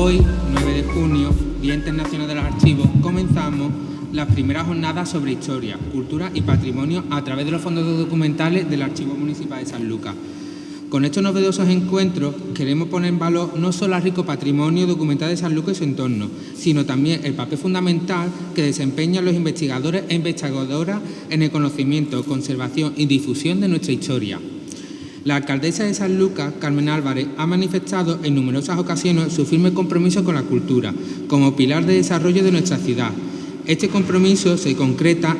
Hoy, 9 de junio, Día Internacional de los Archivos, comenzamos las primeras jornadas sobre historia, cultura y patrimonio a través de los fondos documentales del Archivo Municipal de Sanlúcar. Con estos novedosos encuentros queremos poner en valor no solo el rico patrimonio documental de Sanlúcar y su entorno, sino también el papel fundamental que desempeñan los investigadores e investigadoras en el conocimiento, conservación y difusión de nuestra historia. La alcaldesa de Sanlúcar, Carmen Álvarez, ha manifestado en numerosas ocasiones su firme compromiso con la cultura como pilar de desarrollo de nuestra ciudad. Este compromiso se concreta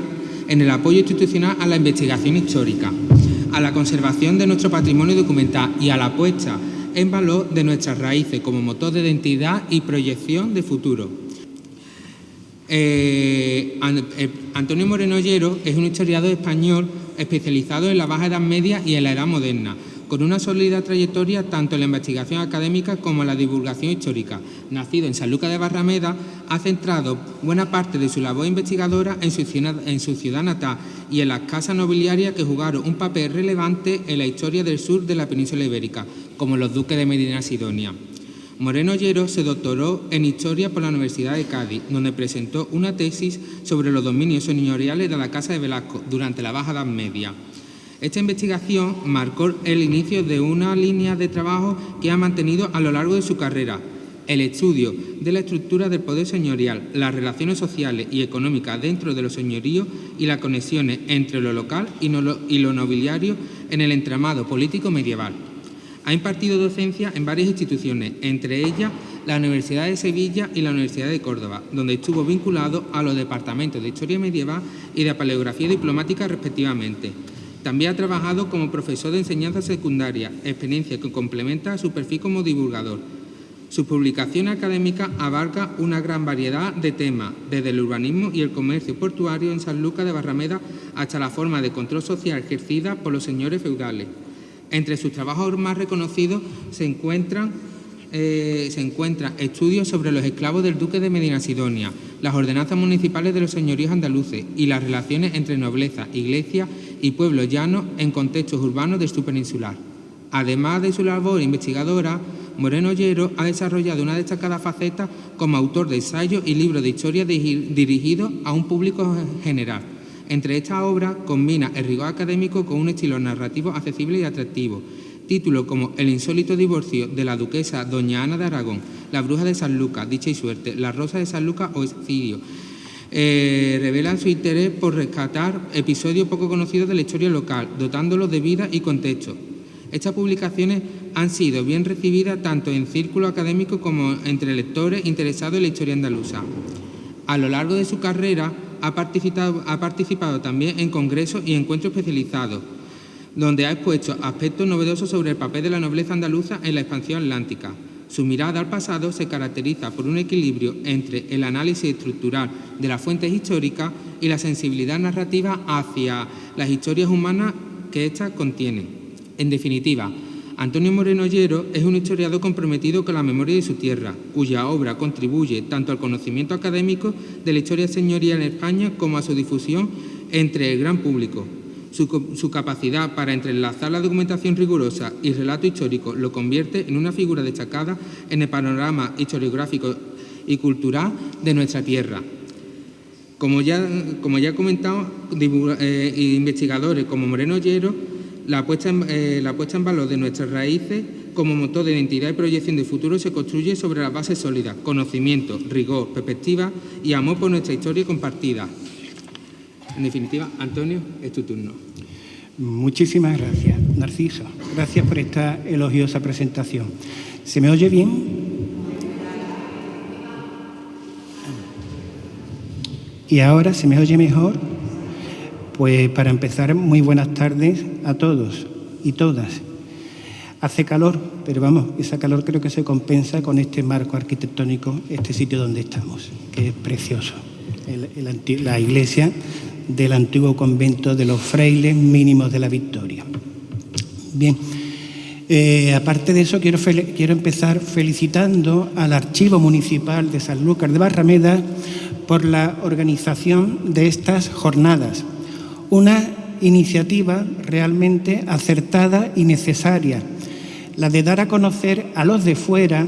en el apoyo institucional a la investigación histórica, a la conservación de nuestro patrimonio documental y a la puesta en valor de nuestras raíces como motor de identidad y proyección de futuro. Antonio Moreno Ollero es un historiador español especializado en la Baja Edad Media y en la Edad Moderna, con una sólida trayectoria tanto en la investigación académica como en la divulgación histórica. Nacido en Sanlúcar de Barrameda, ha centrado buena parte de su labor investigadora en su ciudad natal y en las casas nobiliarias que jugaron un papel relevante en la historia del sur de la península ibérica, como los duques de Medina Sidonia. Moreno Ollero se doctoró en Historia por la Universidad de Cádiz, donde presentó una tesis sobre los dominios señoriales de la Casa de Velasco durante la Baja Edad Media. Esta investigación marcó el inicio de una línea de trabajo que ha mantenido a lo largo de su carrera: el estudio de la estructura del poder señorial, las relaciones sociales y económicas dentro de los señoríos y las conexiones entre lo local y lo nobiliario en el entramado político medieval. Ha impartido docencia en varias instituciones, entre ellas la Universidad de Sevilla y la Universidad de Córdoba, donde estuvo vinculado a los departamentos de Historia Medieval y de Paleografía Diplomática respectivamente. También ha trabajado como profesor de enseñanza secundaria, experiencia que complementa su perfil como divulgador. Su publicación académica abarca una gran variedad de temas, desde el urbanismo y el comercio portuario en Sanlúcar de Barrameda hasta la forma de control social ejercida por los señores feudales. Entre sus trabajos más reconocidos se encuentran estudios sobre los esclavos del duque de Medina Sidonia, las ordenanzas municipales de los señoríos andaluces y las relaciones entre nobleza, iglesia y pueblos llanos en contextos urbanos del sur peninsular. Además de su labor investigadora, Moreno Ollero ha desarrollado una destacada faceta como autor de ensayos y libros de historia dirigidos a un público general. Entre estas obras combina el rigor académico con un estilo narrativo accesible y atractivo. Títulos como El insólito divorcio de la duquesa doña Ana de Aragón, La bruja de Sanlúcar, Dicha y suerte, La rosa de Sanlúcar o Excidio revelan su interés por rescatar episodios poco conocidos de la historia local, dotándolos de vida y contexto. Estas publicaciones han sido bien recibidas tanto en círculos académicos como entre lectores interesados en la historia andaluza. A lo largo de su carrera ha participado también en congresos y encuentros especializados, donde ha expuesto aspectos novedosos sobre el papel de la nobleza andaluza en la expansión atlántica. Su mirada al pasado se caracteriza por un equilibrio entre el análisis estructural de las fuentes históricas y la sensibilidad narrativa hacia las historias humanas que éstas contienen. En definitiva, Antonio Moreno Ollero es un historiador comprometido con la memoria de su tierra, cuya obra contribuye tanto al conocimiento académico de la historia señorial en España como a su difusión entre el gran público. Su capacidad para entrelazar la documentación rigurosa y el relato histórico lo convierte en una figura destacada en el panorama historiográfico y cultural de nuestra tierra. Como ya he comentado, investigadores como Moreno Ollero, la puesta en valor de nuestras raíces como motor de identidad y proyección de futuro se construye sobre las bases sólidas: conocimiento, rigor, perspectiva y amor por nuestra historia compartida. En definitiva, Antonio, es tu turno. Muchísimas gracias, Narciso. Gracias por esta elogiosa presentación. ¿Se me oye bien? ¿Y ahora se me oye mejor? Pues para empezar, muy buenas tardes a todos y todas. Hace calor, pero vamos, esa calor creo que se compensa con este marco arquitectónico, este sitio donde estamos, que es precioso. La iglesia del antiguo convento de los frailes mínimos de la Victoria. Bien, aparte de eso, quiero empezar felicitando al Archivo Municipal de Sanlúcar de Barrameda por la organización de estas jornadas. Una iniciativa realmente acertada y necesaria, la de dar a conocer a los de fuera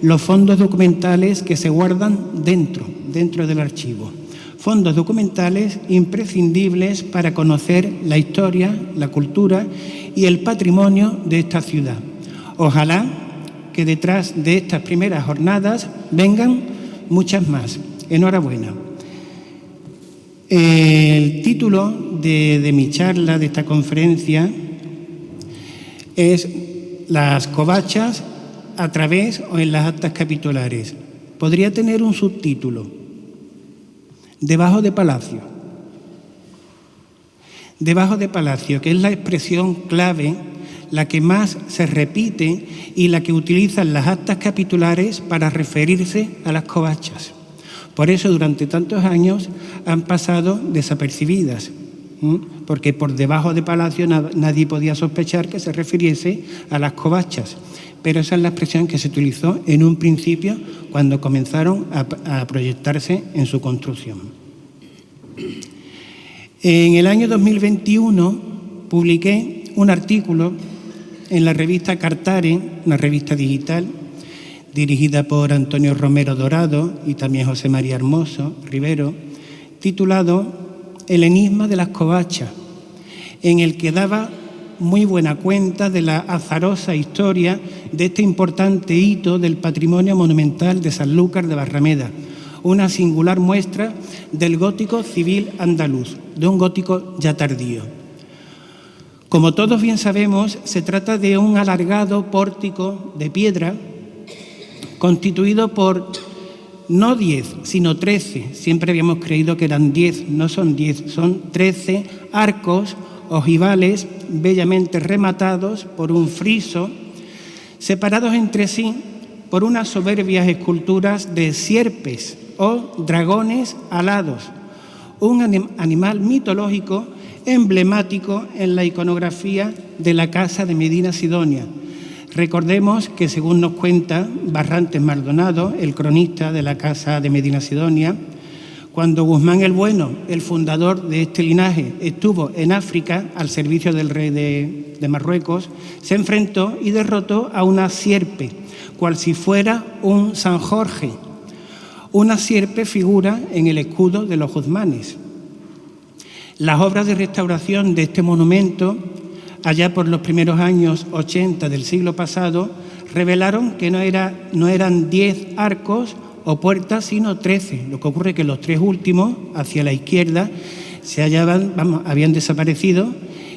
los fondos documentales que se guardan dentro del archivo. Fondos documentales imprescindibles para conocer la historia, la cultura y el patrimonio de esta ciudad. Ojalá que detrás de estas primeras jornadas vengan muchas más. Enhorabuena. El título de mi charla, de esta conferencia, es Las covachas a través o en las actas capitulares. Podría tener un subtítulo: Debajo de Palacio. Debajo de Palacio, que es la expresión clave, la que más se repite y la que utilizan las actas capitulares para referirse a las covachas. Por eso durante tantos años han pasado desapercibidas, porque por debajo de Palacio nadie podía sospechar que se refiriese a las covachas. Pero esa es la expresión que se utilizó en un principio cuando comenzaron a proyectarse en su construcción. En el año 2021 publiqué un artículo en la revista Cartare, una revista digital dirigida por Antonio Romero Dorado y también José María Hermoso Rivero, titulado El enigma de las covachas, en el que daba muy buena cuenta de la azarosa historia de este importante hito del patrimonio monumental de Sanlúcar de Barrameda, una singular muestra del gótico civil andaluz, de un gótico ya tardío. Como todos bien sabemos, se trata de un alargado pórtico de piedra constituido por no 10, sino 13. Siempre habíamos creído que eran 10, no son 10, son 13 arcos ojivales bellamente rematados por un friso, separados entre sí por unas soberbias esculturas de sierpes o dragones alados, un animal mitológico emblemático en la iconografía de la Casa de Medina Sidonia. Recordemos que, según nos cuenta Barrantes Maldonado, el cronista de la Casa de Medina Sidonia, cuando Guzmán el Bueno, el fundador de este linaje, estuvo en África al servicio del rey de Marruecos, se enfrentó y derrotó a una sierpe, cual si fuera un San Jorge. Una sierpe figura en el escudo de los guzmanes. Las obras de restauración de este monumento, allá por los primeros años 80 del siglo pasado, revelaron que no eran 10 arcos o puertas, sino 13. Lo que ocurre es que los 3 últimos, hacia la izquierda, habían desaparecido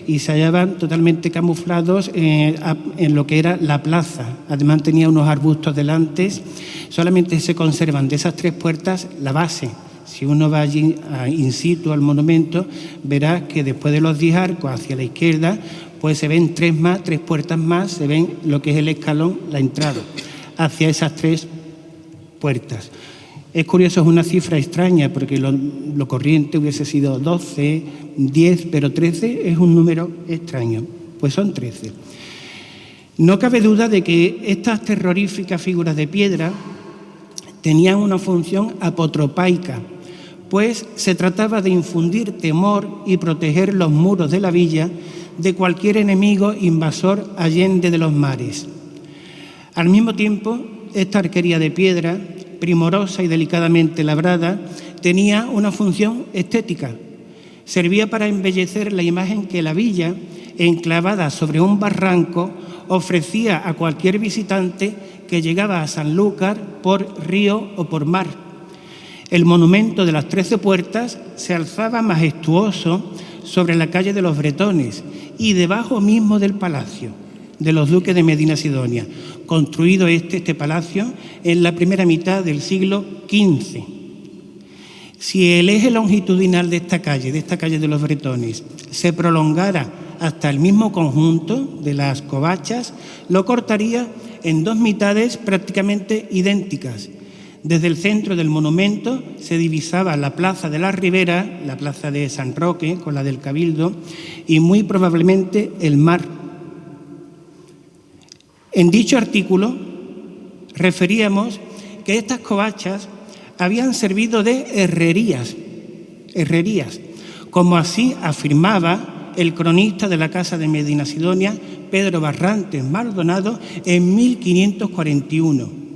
y se hallaban totalmente camuflados en lo que era la plaza. Además tenía unos arbustos delante. Solamente se conservan de esas 3 puertas la base. Si uno va allí in situ al monumento, verá que después de los 10 arcos hacia la izquierda, pues se ven 3 puertas más, se ven lo que es el escalón, la entrada, hacia esas 3 puertas. Es curioso, es una cifra extraña, porque lo corriente hubiese sido 12, 10, pero 13 es un número extraño, pues son 13. No cabe duda de que estas terroríficas figuras de piedra tenían una función apotropaica, pues se trataba de infundir temor y proteger los muros de la villa de cualquier enemigo invasor allende de los mares. Al mismo tiempo, esta arquería de piedra, primorosa y delicadamente labrada, tenía una función estética. Servía para embellecer la imagen que la villa, enclavada sobre un barranco, ofrecía a cualquier visitante que llegaba a Sanlúcar por río o por mar. El monumento de las 13 puertas se alzaba majestuoso sobre la calle de los Bretones y debajo mismo del palacio de los duques de Medina Sidonia, construido este palacio en la primera mitad del siglo XV. Si el eje longitudinal de esta calle de los Bretones, se prolongara hasta el mismo conjunto de las covachas, lo cortaría en 2 mitades prácticamente idénticas. Desde el centro del monumento se divisaba la plaza de la Ribera, la plaza de San Roque con la del Cabildo, y muy probablemente el mar. En dicho artículo referíamos que estas covachas habían servido de herrerías, como así afirmaba el cronista de la Casa de Medina Sidonia, Pedro Barrantes Maldonado, en 1541.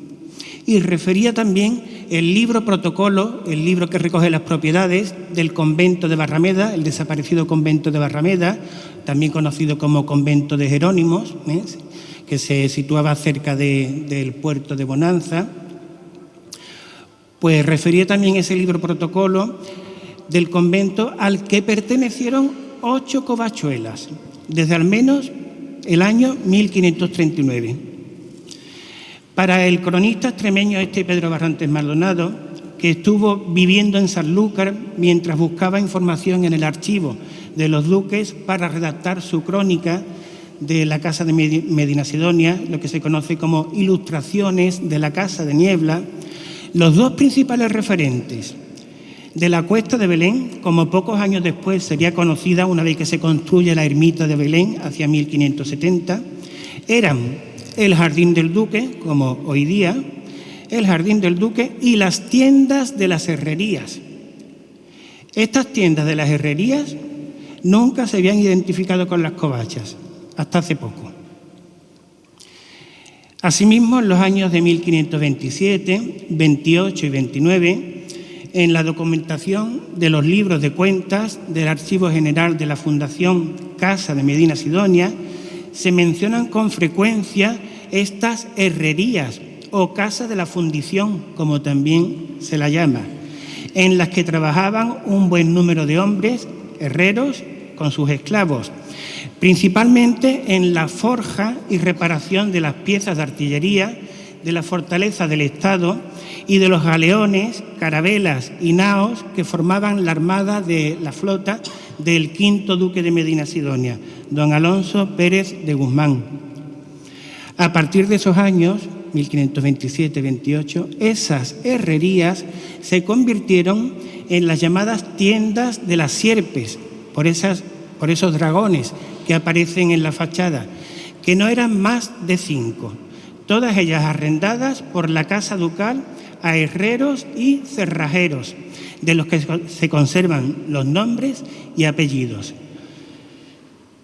y refería también el libro protocolo, el libro que recoge las propiedades del convento de Barrameda, el desaparecido convento de Barrameda, también conocido como convento de Jerónimos, que se situaba cerca del puerto de Bonanza. Pues refería también ese libro protocolo del convento al que pertenecieron 8 covachuelas, desde al menos el año 1539. Para el cronista extremeño Pedro Barrantes Maldonado, que estuvo viviendo en Sanlúcar mientras buscaba información en el archivo de los duques para redactar su crónica de la Casa de Medinasidonia, lo que se conoce como Ilustraciones de la Casa de Niebla, los dos principales referentes de la Cuesta de Belén, como pocos años después sería conocida una vez que se construye la ermita de Belén hacia 1570, eran el Jardín del Duque, como hoy día, el Jardín del Duque y las tiendas de las herrerías. Estas tiendas de las herrerías nunca se habían identificado con las covachas, hasta hace poco. Asimismo, en los años de 1527, 28 y 29, en la documentación de los libros de cuentas del Archivo General de la Fundación Casa de Medinasidonia, se mencionan con frecuencia estas herrerías o casas de la fundición, como también se la llama, en las que trabajaban un buen número de hombres, herreros, con sus esclavos, principalmente en la forja y reparación de las piezas de artillería de la fortaleza del Estado y de los galeones, carabelas y naos que formaban la armada de la flota del quinto duque de Medinasidonia, don Alonso Pérez de Guzmán. A partir de esos años, 1527-28, esas herrerías se convirtieron en las llamadas tiendas de las sierpes, por esos dragones que aparecen en la fachada, que no eran más de 5, todas ellas arrendadas por la Casa Ducal a herreros y cerrajeros, de los que se conservan los nombres y apellidos.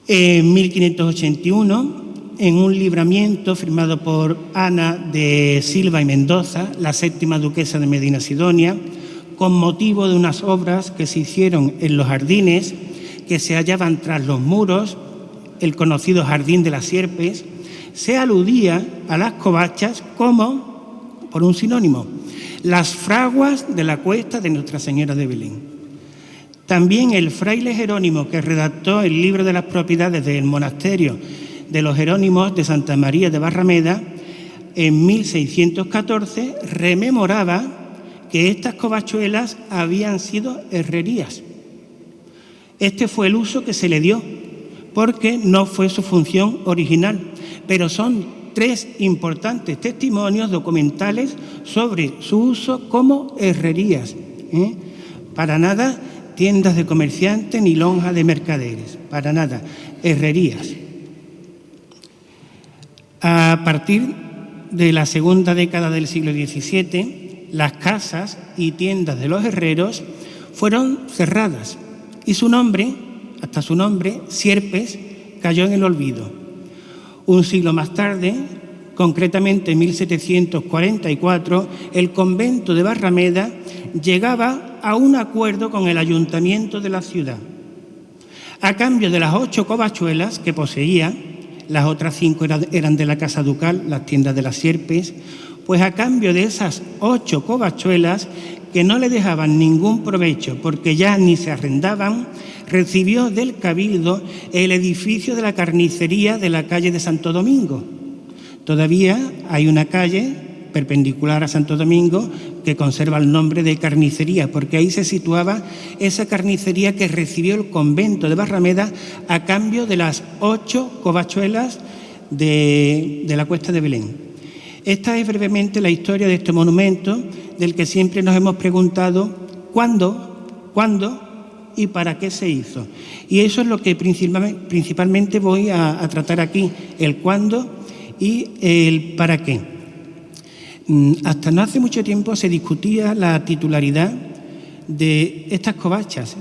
En 1581, en un libramiento firmado por Ana de Silva y Mendoza, la séptima duquesa de Medinasidonia, con motivo de unas obras que se hicieron en los jardines que se hallaban tras los muros, el conocido Jardín de las Sierpes, se aludía a las covachas como, por un sinónimo, las fraguas de la cuesta de Nuestra Señora de Belén. También el fraile Jerónimo, que redactó el libro de las propiedades del monasterio de los Jerónimos de Santa María de Barrameda, en 1614 rememoraba que estas covachuelas habían sido herrerías. Este fue el uso que se le dio, porque no fue su función original, pero son 3 importantes testimonios documentales sobre su uso como herrerías. Para nada tiendas de comerciantes ni lonjas de mercaderes, para nada, herrerías. A partir de la segunda década del siglo XVII, las casas y tiendas de los herreros fueron cerradas y su nombre, hasta su nombre, Sierpes, cayó en el olvido. Un siglo más tarde, concretamente en 1744, el convento de Barrameda llegaba a un acuerdo con el ayuntamiento de la ciudad. A cambio de las 8 covachuelas que poseía, las otras 5 eran de la Casa Ducal, las tiendas de las Sierpes, pues a cambio de esas 8 covachuelas, que no le dejaban ningún provecho porque ya ni se arrendaban, recibió del Cabildo el edificio de la carnicería de la calle de Santo Domingo. Todavía hay una calle perpendicular a Santo Domingo que conserva el nombre de carnicería, porque ahí se situaba esa carnicería que recibió el convento de Barrameda a cambio de las 8 covachuelas de la Cuesta de Belén. Esta es brevemente la historia de este monumento, del que siempre nos hemos preguntado cuándo y para qué se hizo. Y eso es lo que principalmente voy a tratar aquí, el cuándo y el para qué. Hasta no hace mucho tiempo se discutía la titularidad de estas covachas.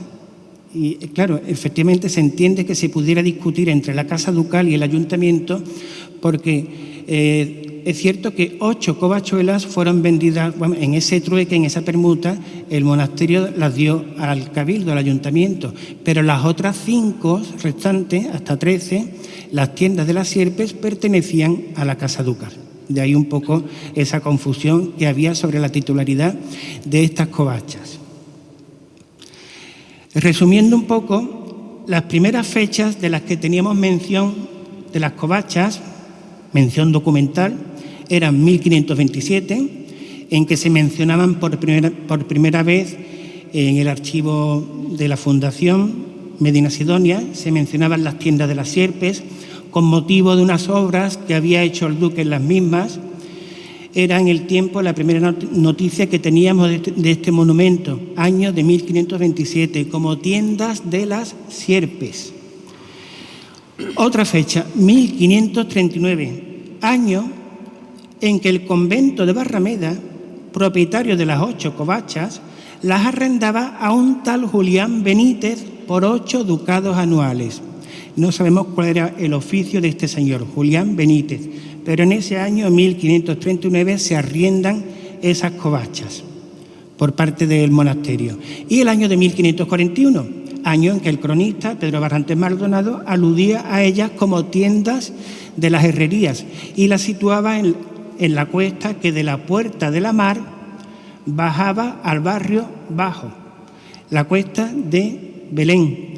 Y claro, efectivamente se entiende que se pudiera discutir entre la Casa Ducal y el Ayuntamiento porque Es cierto que 8 covachuelas fueron vendidas, bueno, en ese trueque, en esa permuta, el monasterio las dio al cabildo, al ayuntamiento, pero las otras 5 restantes, hasta 13, las tiendas de las sierpes pertenecían a la Casa Ducal. De ahí un poco esa confusión que había sobre la titularidad de estas covachas. Resumiendo un poco, las primeras fechas de las que teníamos mención de las covachas, mención documental, eran 1527, en que se mencionaban por primera vez en el archivo de la Fundación Medina Sidonia, se mencionaban las tiendas de las sierpes, con motivo de unas obras que había hecho el duque en las mismas. Era en el tiempo la primera noticia que teníamos de este monumento, año de 1527, como tiendas de las sierpes. Otra fecha, 1539, año en que el convento de Barrameda, propietario de las 8 covachas, las arrendaba a un tal Julián Benítez por 8 ducados anuales. No sabemos cuál era el oficio de este señor, Julián Benítez, pero en ese año, 1539, se arriendan esas covachas por parte del monasterio. Y el año de 1541, año en que el cronista Pedro Barrantes Maldonado aludía a ellas como tiendas de las herrerías y las situaba en la cuesta que de la Puerta de la Mar bajaba al barrio bajo, la cuesta de Belén.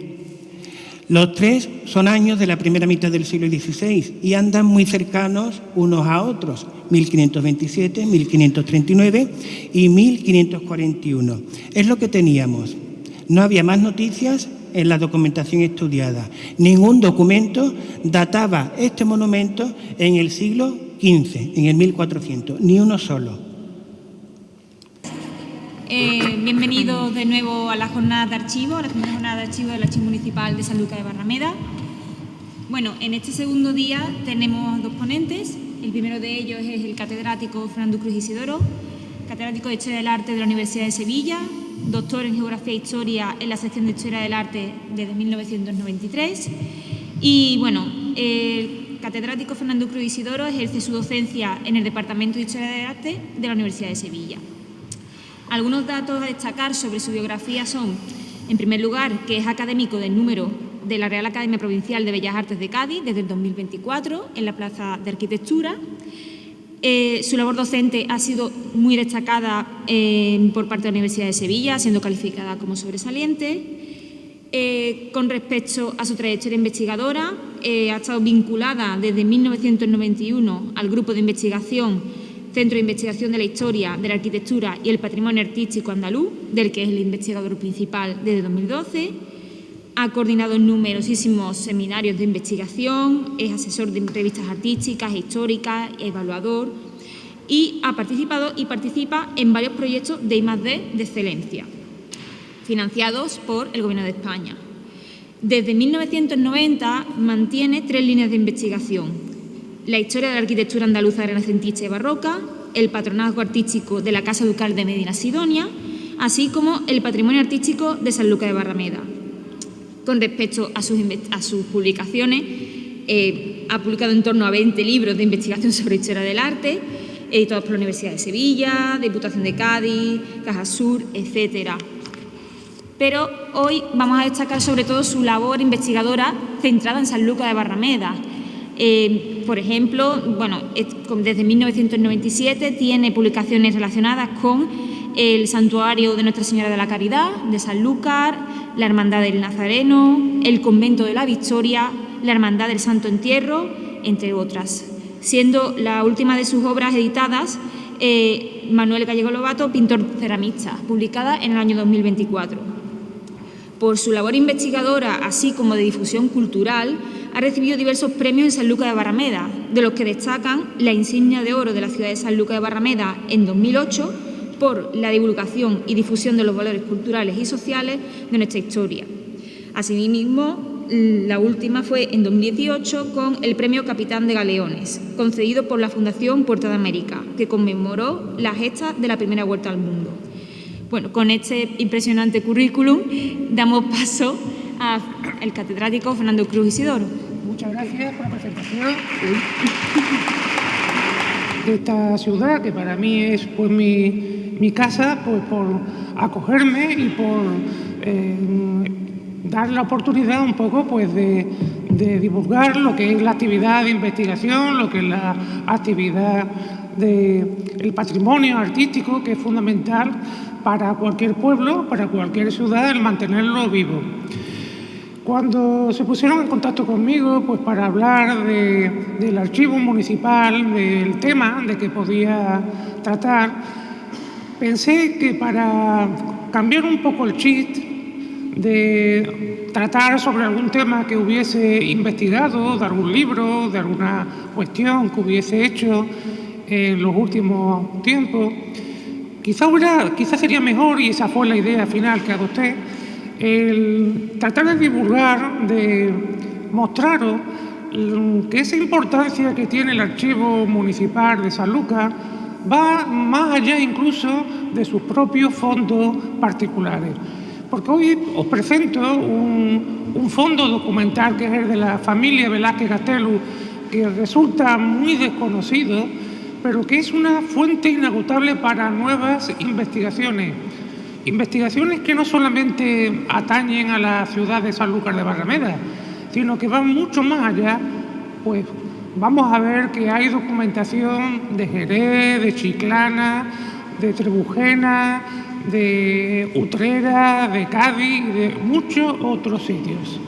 Los 3 son años de la primera mitad del siglo XVI y andan muy cercanos unos a otros, 1527, 1539 y 1541. Es lo que teníamos. No había más noticias en la documentación estudiada. Ningún documento databa este monumento en el siglo XV, en el 1400, ni uno solo. Bienvenidos de nuevo a la jornada de archivo, a la primera jornada de archivo del Archivo Municipal de Sanlúcar de Barrameda. Bueno, en este segundo día tenemos 2 ponentes. El primero de ellos es el catedrático Fernando Cruz Isidoro, catedrático de Historia del Arte de la Universidad de Sevilla, doctor en Geografía e Historia en la sección de Historia del Arte desde 1993. Y bueno, el catedrático Fernando Cruz Isidoro ejerce su docencia en el Departamento de Historia del Arte de la Universidad de Sevilla. Algunos datos a destacar sobre su biografía son, en primer lugar, que es académico del número de la Real Academia Provincial de Bellas Artes de Cádiz desde el 2024 en la Plaza de Arquitectura. Su labor docente ha sido muy destacada por parte de la Universidad de Sevilla, siendo calificada como sobresaliente. Con respecto a su trayectoria investigadora, ha estado vinculada desde 1991 al Grupo de Investigación Centro de Investigación de la Historia, de la Arquitectura y el Patrimonio Artístico Andaluz, del que es el investigador principal desde 2012. Ha coordinado numerosísimos seminarios de investigación, es asesor de revistas artísticas, históricas, evaluador y ha participado y participa en varios proyectos de I+D de excelencia, financiados por el Gobierno de España. Desde 1990 mantiene 3 líneas de investigación: la historia de la arquitectura andaluza renacentista y barroca, el patronazgo artístico de la Casa Ducal de Medina Sidonia, así como el patrimonio artístico de Sanlúcar de Barrameda. Con respecto a sus publicaciones, ha publicado en torno a 20 libros de investigación sobre historia del arte, editados por la Universidad de Sevilla, Diputación de Cádiz, Caja Sur, etc. Pero hoy vamos a destacar sobre todo su labor investigadora centrada en Sanlúcar de Barrameda. Por ejemplo, bueno, desde 1997 tiene publicaciones relacionadas con el Santuario de Nuestra Señora de la Caridad de Sanlúcar, la Hermandad del Nazareno, el Convento de la Victoria, la Hermandad del Santo Entierro, entre otras. Siendo la última de sus obras editadas Manuel Gallego Lobato, pintor ceramista, publicada en el año 2024. Por su labor investigadora, así como de difusión cultural, ha recibido diversos premios en Sanlúcar de Barrameda, de los que destacan la insignia de oro de la ciudad de Sanlúcar de Barrameda en 2008 por la divulgación y difusión de los valores culturales y sociales de nuestra historia. Asimismo, la última fue en 2018 con el premio Capitán de Galeones, concedido por la Fundación Puerta de América, que conmemoró la gesta de la primera vuelta al mundo. Bueno, con este impresionante currículum damos paso al catedrático Fernando Cruz Isidoro. Muchas gracias por la presentación. de esta ciudad, que para mí es pues mi casa, pues por acogerme y por dar la oportunidad un poco pues de divulgar lo que es la actividad de investigación, lo que es la actividad del patrimonio artístico, que es fundamental para cualquier pueblo, para cualquier ciudad, el mantenerlo vivo. Cuando se pusieron en contacto conmigo pues para hablar del archivo municipal, del tema de que podía tratar, pensé que para cambiar un poco el chip de tratar sobre algún tema que hubiese investigado, de algún libro, de alguna cuestión que hubiese hecho en los últimos tiempos, quizá sería mejor, y esa fue la idea final que adopté, el tratar de divulgar, de mostraros que esa importancia que tiene el Archivo Municipal de Sanlúcar va más allá incluso de sus propios fondos particulares. Porque hoy os presento un fondo documental que es el de la familia Velázquez Gastelu, que resulta muy desconocido, pero que es una fuente inagotable para nuevas investigaciones. Investigaciones que no solamente atañen a la ciudad de Sanlúcar de Barrameda, sino que van mucho más allá. Pues vamos a ver que hay documentación de Jerez, de Chiclana, de Trebujena, de Utrera, de Cádiz y de muchos otros sitios.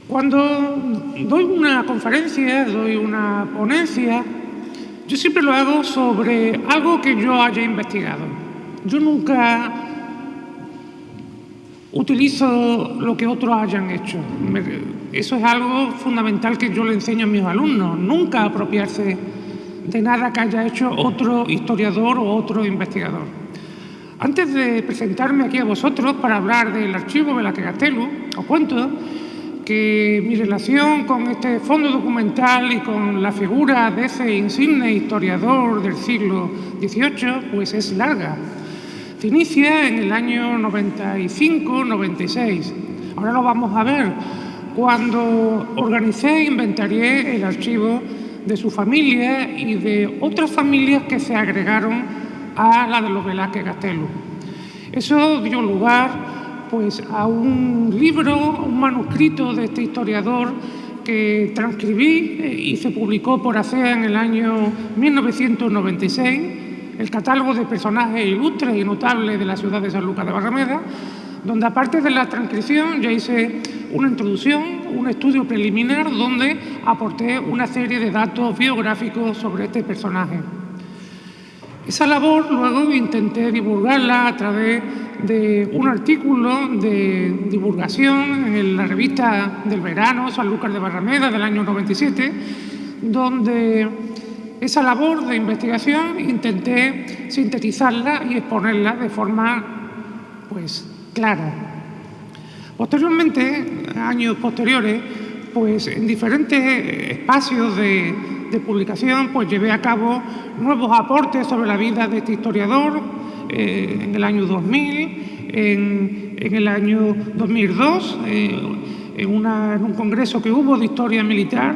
Cuando doy una conferencia, doy una ponencia, yo siempre lo hago sobre algo que yo haya investigado. Yo nunca utilizo lo que otros hayan hecho. Eso es algo fundamental que yo le enseño a mis alumnos. Nunca apropiarse de nada que haya hecho otro historiador o otro investigador. Antes de presentarme aquí a vosotros para hablar del archivo Velázquez Gastelu, os cuento que mi relación con este fondo documental y con la figura de ese insigne historiador del siglo XVIII pues es larga. Se inicia en el año 95-96. Ahora lo vamos a ver. Cuando organicé e inventarié el archivo de su familia y de otras familias que se agregaron a la de los Velázquez Gastelu. Eso dio lugar pues a un libro, un manuscrito de este historiador que transcribí y se publicó por ACEA en el año 1996, el catálogo de personajes ilustres y notables de la ciudad de Sanlúcar de Barrameda, donde aparte de la transcripción ya hice una introducción, un estudio preliminar donde aporté una serie de datos biográficos sobre este personaje. Esa labor luego intenté divulgarla a través de un artículo de divulgación en la revista del verano Sanlúcar de Barrameda del año 97, donde esa labor de investigación intenté sintetizarla y exponerla de forma pues clara. Posteriormente, años posteriores, pues en diferentes espacios de publicación, pues llevé a cabo nuevos aportes sobre la vida de este historiador en el año 2000, en el año 2002, en un congreso que hubo de historia militar,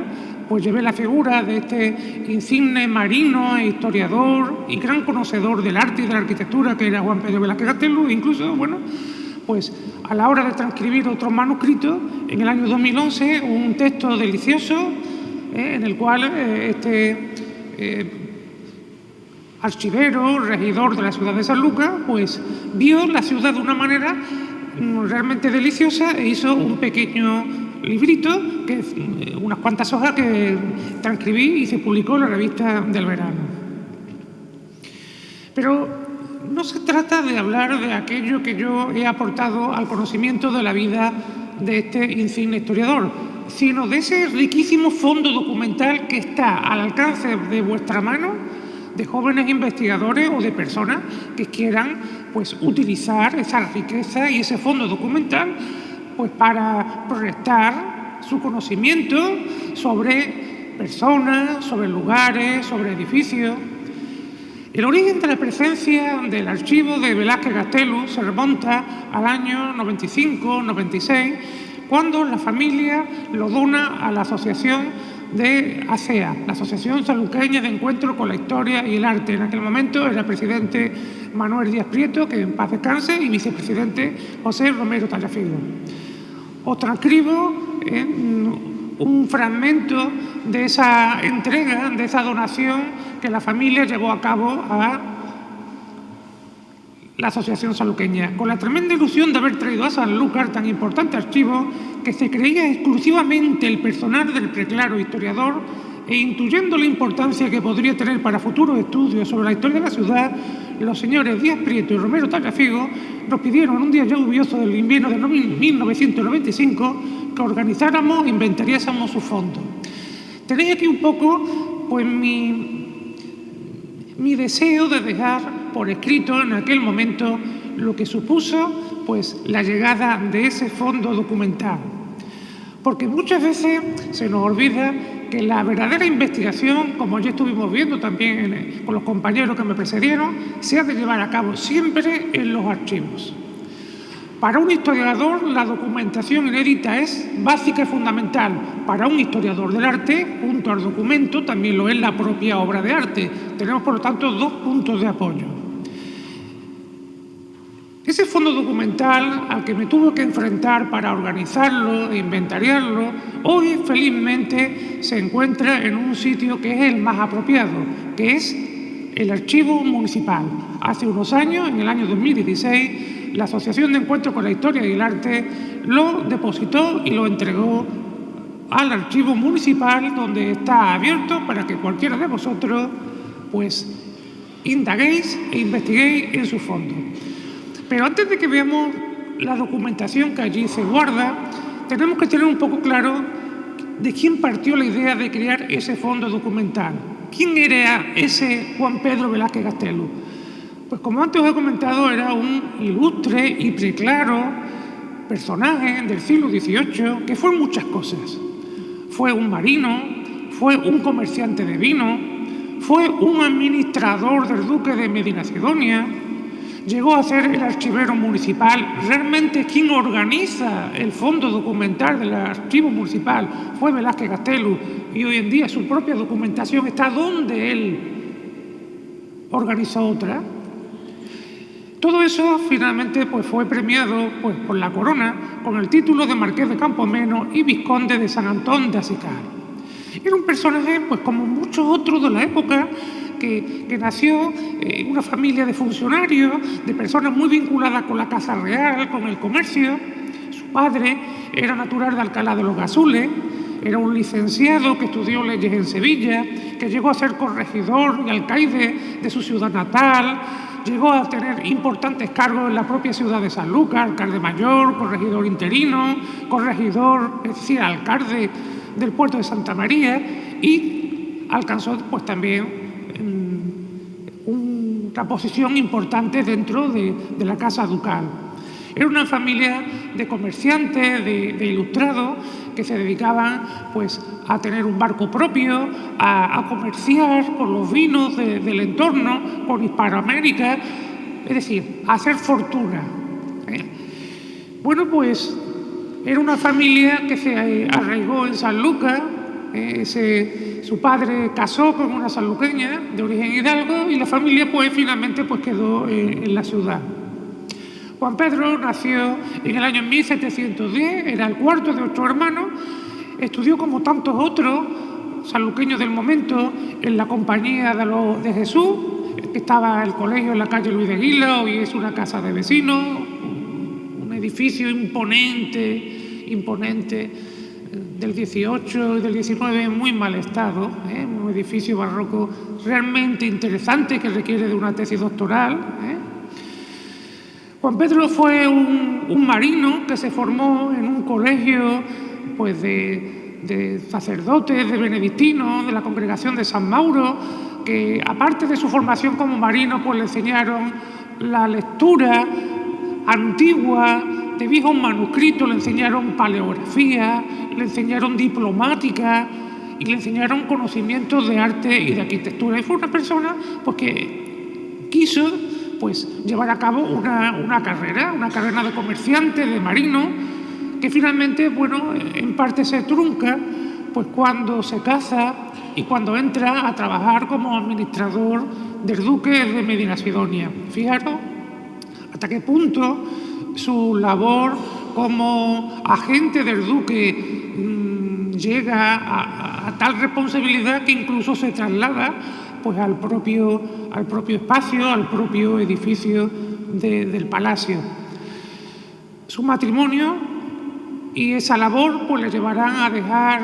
pues llevé la figura de este insigne marino e historiador y gran conocedor del arte y de la arquitectura que era Juan Pedro Velázquez Gastelu. Incluso, bueno, pues a la hora de transcribir otros manuscritos, en el año 2011, un texto delicioso en el cual archivero, regidor de la ciudad de Sanlúcar, pues vio la ciudad de una manera realmente deliciosa e hizo un pequeño librito, que unas cuantas hojas que transcribí y se publicó en la revista del verano. Pero no se trata de hablar de aquello que yo he aportado al conocimiento de la vida de este insigne historiador, sino de ese riquísimo fondo documental que está al alcance de vuestra mano, de jóvenes investigadores o de personas que quieran pues, utilizar esa riqueza y ese fondo documental pues, para proyectar su conocimiento sobre personas, sobre lugares, sobre edificios. El origen de la presencia del archivo de Velázquez Gastelu se remonta al año 95-96, cuando la familia lo dona a la asociación de ASEA, la Asociación Sanluqueña de Encuentro con la Historia y el Arte. En aquel momento era presidente Manuel Díaz Prieto, que en paz descanse, y vicepresidente José Romero Tallafigo. Os transcribo un fragmento de esa entrega, de esa donación que la familia llevó a cabo a la Asociación Sanluqueña, con la tremenda ilusión de haber traído a Sanlúcar tan importante archivo que se creía exclusivamente el personal del preclaro historiador, e intuyendo la importancia que podría tener para futuros estudios sobre la historia de la ciudad, los señores Díaz Prieto y Romero Tallafigo nos pidieron un día lluvioso del invierno de 1995 que organizáramos e inventariásemos su fondo. Tenéis aquí un poco pues mi deseo de dejar por escrito en aquel momento lo que supuso pues la llegada de ese fondo documental. Porque muchas veces se nos olvida que la verdadera investigación, como ya estuvimos viendo también con los compañeros que me precedieron, se ha de llevar a cabo siempre en los archivos. Para un historiador, la documentación inédita es básica y fundamental. Para un historiador del arte, junto al documento, también lo es la propia obra de arte. Tenemos, por lo tanto, dos puntos de apoyo. Ese fondo documental al que me tuve que enfrentar para organizarlo e inventariarlo, hoy felizmente se encuentra en un sitio que es el más apropiado, que es el Archivo Municipal. Hace unos años, en el año 2016, la Asociación de Encuentro con la Historia y el Arte lo depositó y lo entregó al Archivo Municipal, donde está abierto para que cualquiera de vosotros pues indaguéis e investiguéis en su fondo. Pero antes de que veamos la documentación que allí se guarda, tenemos que tener un poco claro de quién partió la idea de crear ese fondo documental. ¿Quién era ese Juan Pedro Velázquez Gastelu? Pues como antes os he comentado, era un ilustre y preclaro personaje del siglo XVIII que fue muchas cosas. Fue un marino, fue un comerciante de vino, fue un administrador del duque de Medinasidonia, llegó a ser el archivero municipal. Realmente quien organiza el fondo documental del archivo municipal fue Velázquez Gastelu, y hoy en día su propia documentación está donde él organizó otra. Todo eso finalmente pues, fue premiado pues, por la corona con el título de Marqués de Campomeno y Vizconde de San Antón de Acicar. Era un personaje, pues como muchos otros de la época, que nació en una familia de funcionarios, de personas muy vinculadas con la Casa Real, con el comercio. Su padre era natural de Alcalá de los Gazules, era un licenciado que estudió leyes en Sevilla, que llegó a ser corregidor y alcaide de su ciudad natal, llegó a tener importantes cargos en la propia ciudad de Sanlúcar, alcalde mayor, corregidor interino, corregidor, es decir, alcalde del puerto de Santa María, y alcanzó pues también una posición importante dentro de la Casa Ducal. Era una familia de comerciantes, de ilustrados, que se dedicaban pues, a tener un barco propio, a comerciar con los vinos del entorno, con Hispanoamérica, es decir, a hacer fortuna. Bueno, pues era una familia que se arraigó en Sanlúcar. Su padre casó con una sanluqueña de origen hidalgo y la familia pues finalmente pues quedó en la ciudad. Juan Pedro nació en el año 1710, era el cuarto de 8 hermanos, estudió como tantos otros sanluqueños del momento en la Compañía de Jesús, que estaba el colegio en la calle Luis de Aguila, hoy es una casa de vecinos, un edificio imponente del 18 y del 19 en muy mal estado, un edificio barroco realmente interesante que requiere de una tesis doctoral. Juan Pedro fue un marino que se formó en un colegio pues, de sacerdotes, de benedictinos, de la congregación de San Mauro, que aparte de su formación como marino, pues le enseñaron la lectura antigua de viejos manuscritos, le enseñaron paleografía, le enseñaron diplomática y le enseñaron conocimientos de arte y de arquitectura. Y fue una persona pues, que quiso pues, llevar a cabo una carrera de comerciante, de marino, que finalmente, bueno, en parte se trunca pues cuando se casa y cuando entra a trabajar como administrador del duque de Medinasidonia. Fijaros hasta qué punto su labor como agente del duque llega a tal responsabilidad que incluso se traslada pues al propio espacio, al propio edificio del palacio. Su matrimonio y esa labor pues le llevarán a dejar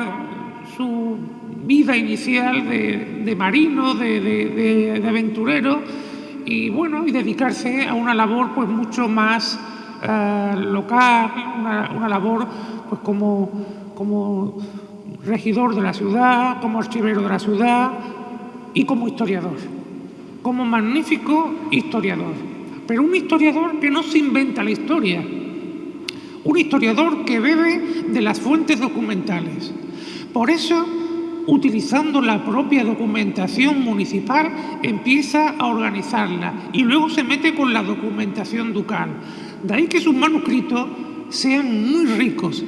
su vida inicial de marino, de aventurero, y bueno, y dedicarse a una labor pues mucho más local, una labor pues como regidor de la ciudad, como archivero de la ciudad y como historiador, como magnífico historiador. Pero un historiador que no se inventa la historia, un historiador que bebe de las fuentes documentales. Por eso, utilizando la propia documentación municipal, empieza a organizarla y luego se mete con la documentación ducal. De ahí que sus manuscritos sean muy ricos,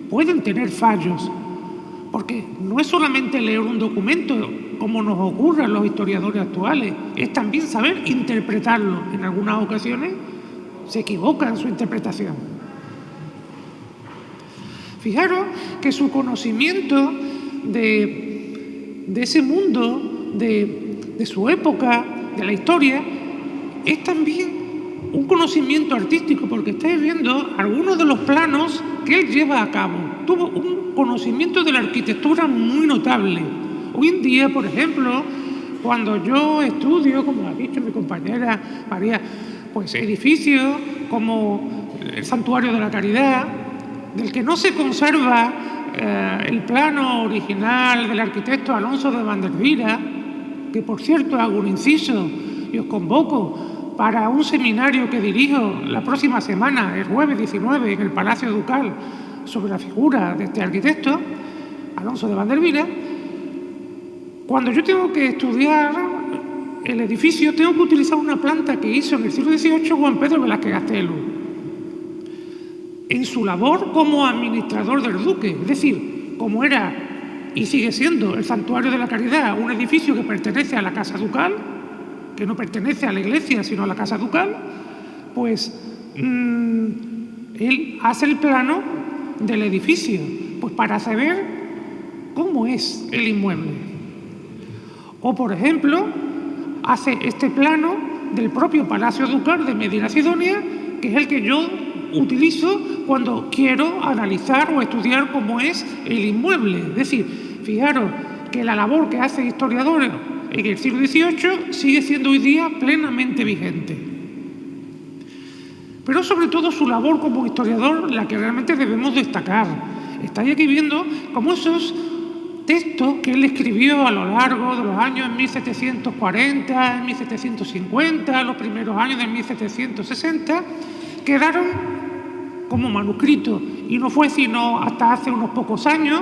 pueden tener fallos, porque no es solamente leer un documento, como nos ocurre a los historiadores actuales, es también saber interpretarlo. En algunas ocasiones se equivoca en su interpretación. Fijaros que su conocimiento de ese mundo, de su época, de la historia, es también un conocimiento artístico, porque estáis viendo algunos de los planos que él lleva a cabo. Tuvo un conocimiento de la arquitectura muy notable. Hoy en día, por ejemplo, cuando yo estudio, como ha dicho mi compañera María, pues edificios como el Santuario de la Caridad, del que no se conserva el plano original del arquitecto Alonso de Vandervira, que por cierto hago un inciso y os convoco para un seminario que dirijo la próxima semana, el jueves 19, en el Palacio Ducal, sobre la figura de este arquitecto, Alonso de Vandervira. Cuando yo tengo que estudiar el edificio, tengo que utilizar una planta que hizo en el siglo XVIII Juan Pedro Velázquez Gastelu, en su labor como administrador del duque, es decir, como era y sigue siendo el Santuario de la Caridad, un edificio que pertenece a la Casa Ducal, que no pertenece a la iglesia sino a la Casa Ducal, pues él hace el plano del edificio, pues para saber cómo es el inmueble. O, por ejemplo, hace este plano del propio Palacio Ducal de Medinasidonia, que es el que yo utilizo cuando quiero analizar o estudiar cómo es el inmueble. Es decir, fijaros que la labor que hace historiadores en el siglo XVIII sigue siendo hoy día plenamente vigente. Pero sobre todo su labor como historiador, la que realmente debemos destacar. Estáis aquí viendo cómo esos textos que él escribió a lo largo de los años 1740, 1750, los primeros años de 1760, quedaron como manuscrito, y no fue sino hasta hace unos pocos años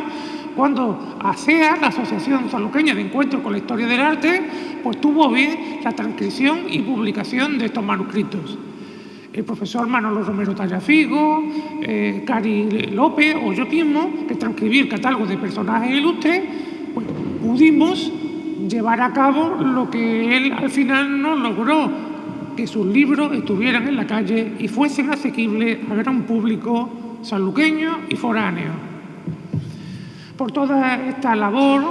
cuando ASEA, la Asociación Sanluqueña de Encuentro con la Historia del Arte, pues tuvo bien la transcripción y publicación de estos manuscritos. El profesor Manolo Romero Tallafigo, Cari López o yo mismo, que transcribí el catálogo de personajes ilustres, pues pudimos llevar a cabo lo que él al final no logró, que sus libros estuvieran en la calle y fuesen asequibles al gran público sanluqueño y foráneo. Por toda esta labor,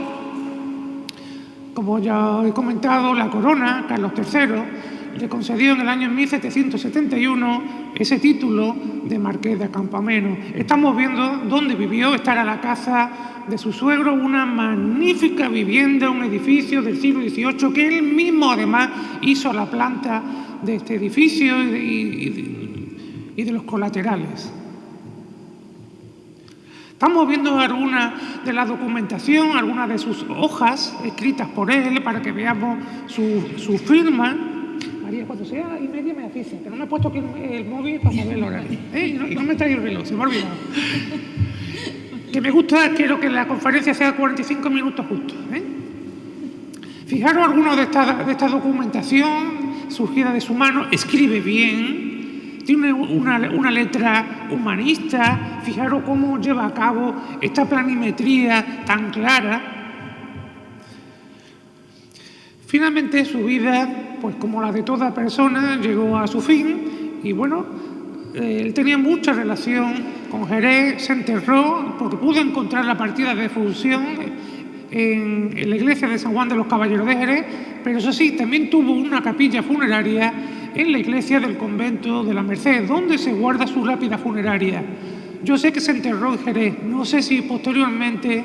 como ya he comentado, la corona, Carlos III, le concedió en el año 1771 ese título de Marqués de Acampameno. Estamos viendo dónde vivió. Esta era la casa de su suegro, una magnífica vivienda, un edificio del siglo XVIII que él mismo además hizo la planta de este edificio y de los colaterales. Estamos viendo alguna de la documentación, algunas de sus hojas escritas por él para que veamos su firma. María, cuando sea y media me avisa, que no me he puesto aquí el móvil para mover el horario. Y no me trae el reloj, se me ha olvidado. Que me gusta, quiero que la conferencia sea 45 minutos justos. Fijaros algunos de esta documentación surgida de su mano. Escribe bien, tiene una letra humanista. Fijaros cómo lleva a cabo esta planimetría tan clara. Finalmente su vida, pues como la de toda persona, llegó a su fin y bueno, él tenía mucha relación con Jerez, se enterró porque pudo encontrar la partida de defunción en la iglesia de San Juan de los Caballeros de Jerez, pero eso sí, también tuvo una capilla funeraria en la iglesia del convento de la Merced, donde se guarda su lápida funeraria. Yo sé que se enterró en Jerez, no sé si posteriormente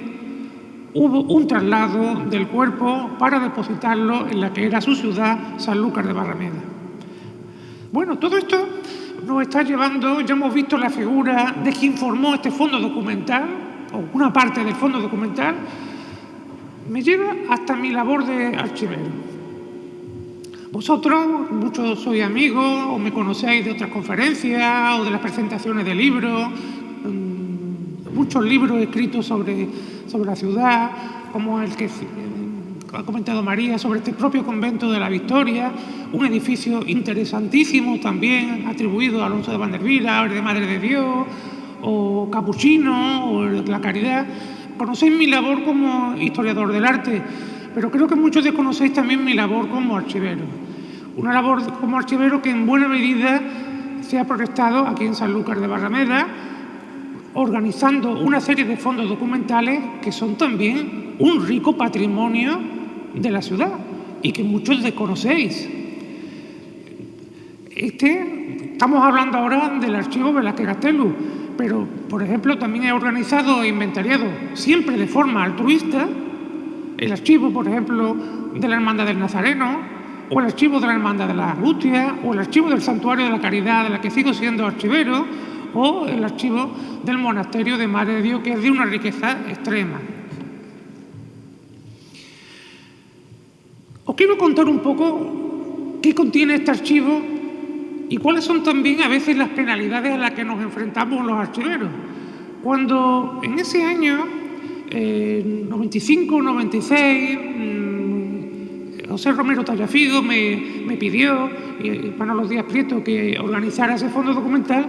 hubo un traslado del cuerpo para depositarlo en la que era su ciudad, Sanlúcar de Barrameda. Bueno, todo esto nos está llevando, ya hemos visto la figura de quien formó este fondo documental, o una parte del fondo documental, me lleva hasta mi labor de archivero. Vosotros, muchos sois amigos o me conocéis de otras conferencias o de las presentaciones de libros, muchos libros escritos sobre la ciudad, como el que ha comentado María, sobre este propio convento de la Victoria, un edificio interesantísimo también, atribuido a Alonso de Vandervila, o el de Madre de Dios, o Capuchino, o el de la Caridad. Conocéis mi labor como historiador del arte, pero creo que muchos desconocéis también mi labor como archivero. Una labor como archivero que en buena medida se ha proyectado aquí en Sanlúcar de Barrameda, organizando una serie de fondos documentales que son también un rico patrimonio de la ciudad y que muchos desconocéis. Estamos hablando ahora del archivo Velázquez Gaztelu, pero, por ejemplo, también he organizado e inventariado, siempre de forma altruista, el archivo, por ejemplo, de la Hermandad del Nazareno, o el archivo de la Hermandad de la Angustia, o el archivo del Santuario de la Caridad, de la que sigo siendo archivero, o el archivo del Monasterio de Madre de Dios, que es de una riqueza extrema. Os quiero contar un poco qué contiene este archivo y cuáles son también a veces las penalidades a las que nos enfrentamos los archiveros. Cuando en ese año, 95, 96, José Romero Tallafigo me pidió, y Manolo Díaz Prieto, que organizara ese fondo documental.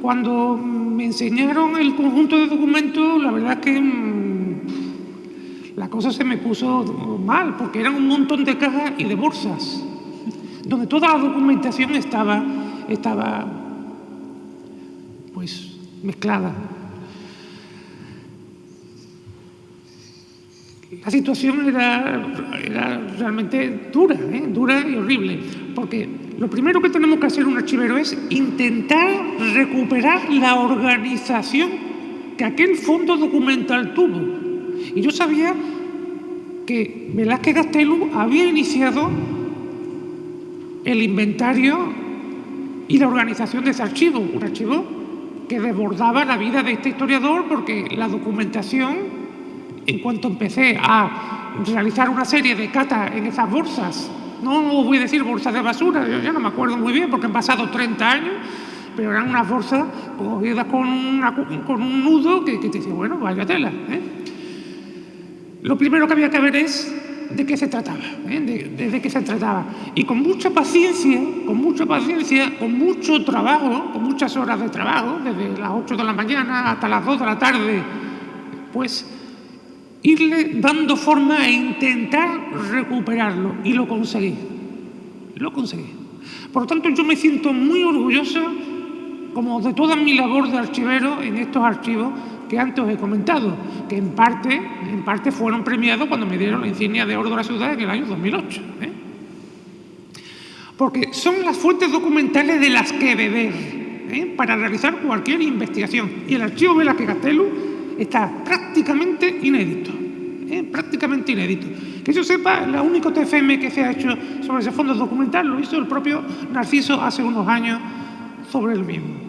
Cuando me enseñaron el conjunto de documentos, la verdad es que la cosa se me puso mal, porque eran un montón de cajas y de bolsas, donde toda la documentación estaba pues mezclada. La situación era realmente dura y horrible, porque lo primero que tenemos que hacer un archivero es intentar recuperar la organización que aquel fondo documental tuvo. Y yo sabía que Velázquez Gaztelu había iniciado el inventario y la organización de ese archivo, un archivo que desbordaba la vida de este historiador, porque la documentación, en cuanto empecé a realizar una serie de catas en esas bolsas, no os voy a decir bolsas de basura, yo ya no me acuerdo muy bien porque han pasado 30 años, pero eran unas bolsas cogidas con un nudo que te dice, bueno, vaya tela, ¿eh? Lo primero que había que ver es de qué se trataba, de qué se trataba. Y con mucha paciencia, con mucho trabajo, con muchas horas de trabajo, desde las 8 de la mañana hasta las 2 de la tarde, pues irle dando forma e intentar recuperarlo. Y lo conseguí. Por lo tanto, yo me siento muy orgulloso, como de toda mi labor de archivero en estos archivos que antes os he comentado, que en parte fueron premiados cuando me dieron la insignia de oro de la ciudad en el año 2008. Porque son las fuentes documentales de las que beber para realizar cualquier investigación. Y el archivo Velázquez Gaztelu está prácticamente inédito. Que yo sepa, el único TFM que se ha hecho sobre ese fondo documental lo hizo el propio Narciso hace unos años sobre el mismo.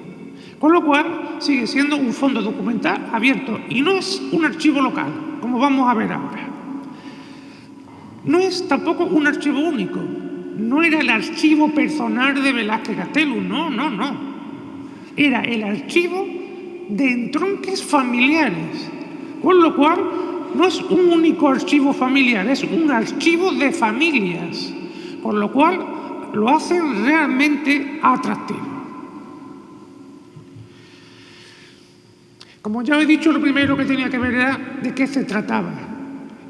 Con lo cual, sigue siendo un fondo documental abierto y no es un archivo local, como vamos a ver ahora. No es tampoco un archivo único. No era el archivo personal de Velázquez Gaztelu, no. Era el archivo de entronques familiares, con lo cual no es un único archivo familiar, es un archivo de familias, con lo cual lo hacen realmente atractivo. Como ya he dicho, lo primero que tenía que ver era de qué se trataba.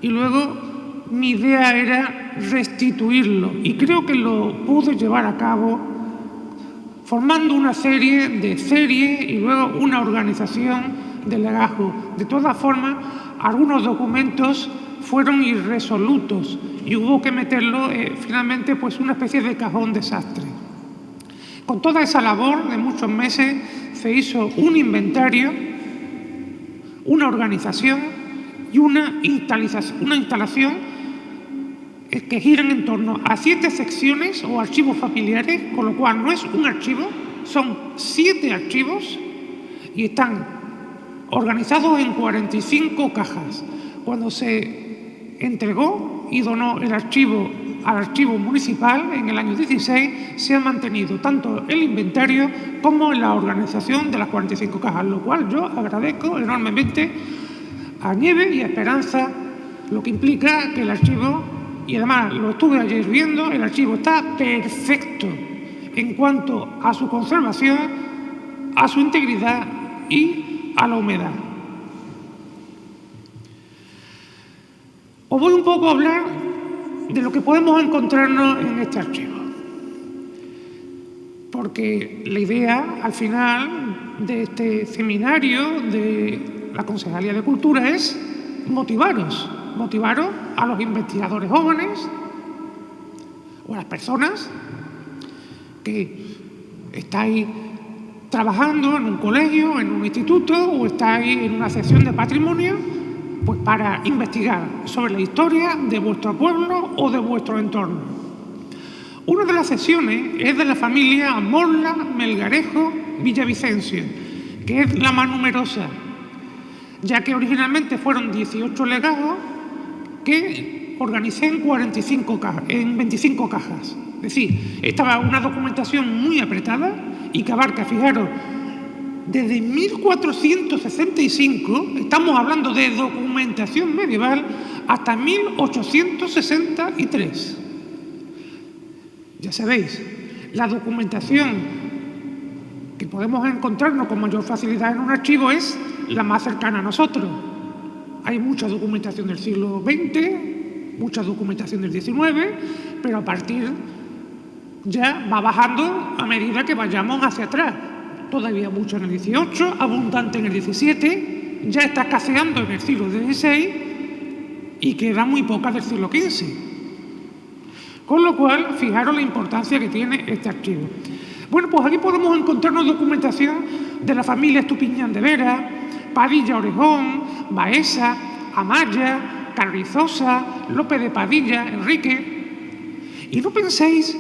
Y luego mi idea era restituirlo. Y creo que lo pude llevar a cabo formando una serie y luego una organización de legajo. De todas formas, algunos documentos fueron irresolutos y hubo que meterlo finalmente pues una especie de cajón desastre. Con toda esa labor de muchos meses se hizo un inventario, una organización y una instalación que giran en torno a 7 secciones o archivos familiares, con lo cual no es un archivo, son 7 archivos y están organizados en 45 cajas. Cuando se entregó y donó el archivo al archivo municipal en el año 16, se ha mantenido tanto el inventario como la organización de las 45 cajas, lo cual yo agradezco enormemente a Nieves y a Esperanza, lo que implica que el archivo, y además lo estuve ayer viendo, el archivo está perfecto en cuanto a su conservación, a su integridad y a la humedad. Os voy un poco a hablar de lo que podemos encontrarnos en este archivo. Porque la idea, al final, de este seminario de la Concejalía de Cultura es motivaros a los investigadores jóvenes o a las personas que estáis trabajando en un colegio, en un instituto o estáis en una sección de patrimonio, pues para investigar sobre la historia de vuestro pueblo o de vuestro entorno. Una de las sesiones es de la familia Morla Melgarejo Villavicencio, que es la más numerosa, ya que originalmente fueron 18 legajos que organicé en 25 cajas. Es decir, estaba una documentación muy apretada y que abarca, fijaros, desde 1465, estamos hablando de documentación medieval, hasta 1863. Ya sabéis, la documentación que podemos encontrarnos con mayor facilidad en un archivo es la más cercana a nosotros. Hay mucha documentación del siglo XX, mucha documentación del XIX, pero a partir ya va bajando a medida que vayamos hacia atrás. Todavía mucho en el XVIII, abundante en el XVII, ya está escaseando en el siglo XVI y queda muy poca del siglo XV. Con lo cual, fijaros la importancia que tiene este archivo. Bueno, pues aquí podemos encontrarnos documentación de la familia Estupiñán de Vera, Padilla Orejón, Baeza, Amaya, Carrizosa, López de Padilla, Enrique. Y no penséis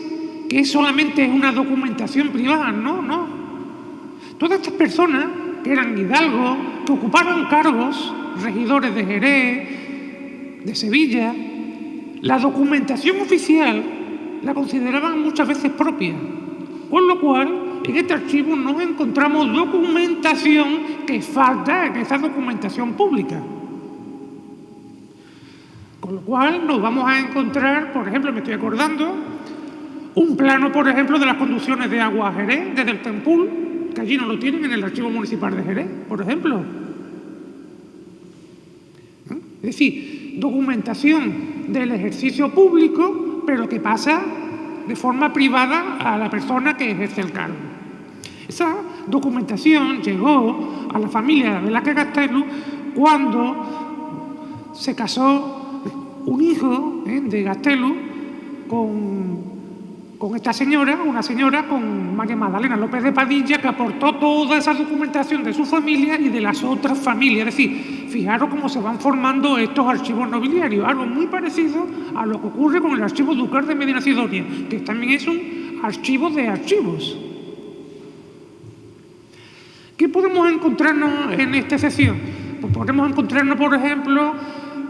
que solamente es una documentación privada, no. Todas estas personas que eran hidalgos, que ocuparon cargos, regidores de Jerez, de Sevilla, la documentación oficial la consideraban muchas veces propia. Con lo cual, en este archivo nos encontramos documentación que falta en esa documentación pública. Con lo cual nos vamos a encontrar, por ejemplo, me estoy acordando, un plano, por ejemplo, de las conducciones de agua a Jerez, desde el Tempul, que allí no lo tienen en el Archivo Municipal de Jerez, por ejemplo. Es decir, documentación del ejercicio público, pero que pasa de forma privada a la persona que ejerce el cargo. Esa documentación llegó a la familia de Velázquez Gastelu cuando se casó un hijo de Gastelu con esta señora, una señora con María Magdalena López de Padilla, que aportó toda esa documentación de su familia y de las otras familias. Es decir, fijaros cómo se van formando estos archivos nobiliarios, algo muy parecido a lo que ocurre con el archivo ducal de Medina Sidonia, que también es un archivo de archivos. ¿Qué podemos encontrarnos en esta sección? Pues podemos encontrarnos, por ejemplo,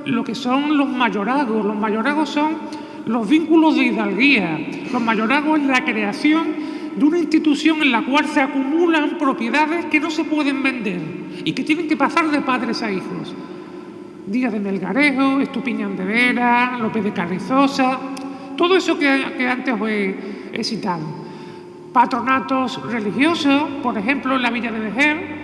lo que son los mayorazgos. Los mayorazgos son los vínculos de hidalguía. Los mayorazgos es la creación de una institución en la cual se acumulan propiedades que no se pueden vender y que tienen que pasar de padres a hijos. Díaz de Melgarejo, Estupiñán de Vera, López de Carrizosa, todo eso que antes os he citado. Patronatos religiosos, por ejemplo, en la villa de Vejer.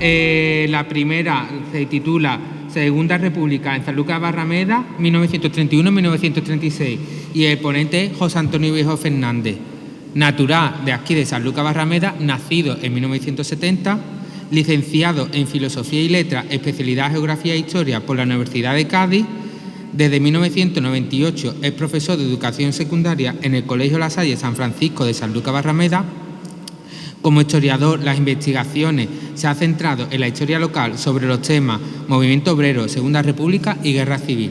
La primera se titula Segunda República en Sanlúcar de Barrameda, 1931-1936, y el ponente es José Antonio Viejo Fernández, natural de aquí de Sanlúcar de Barrameda, nacido en 1970, licenciado en Filosofía y Letras, especialidad Geografía e Historia por la Universidad de Cádiz. Desde 1998 es profesor de Educación Secundaria en el Colegio La Salle San Francisco de Sanlúcar de Barrameda. Como historiador, las investigaciones se han centrado en la historia local sobre los temas Movimiento Obrero, Segunda República y Guerra Civil.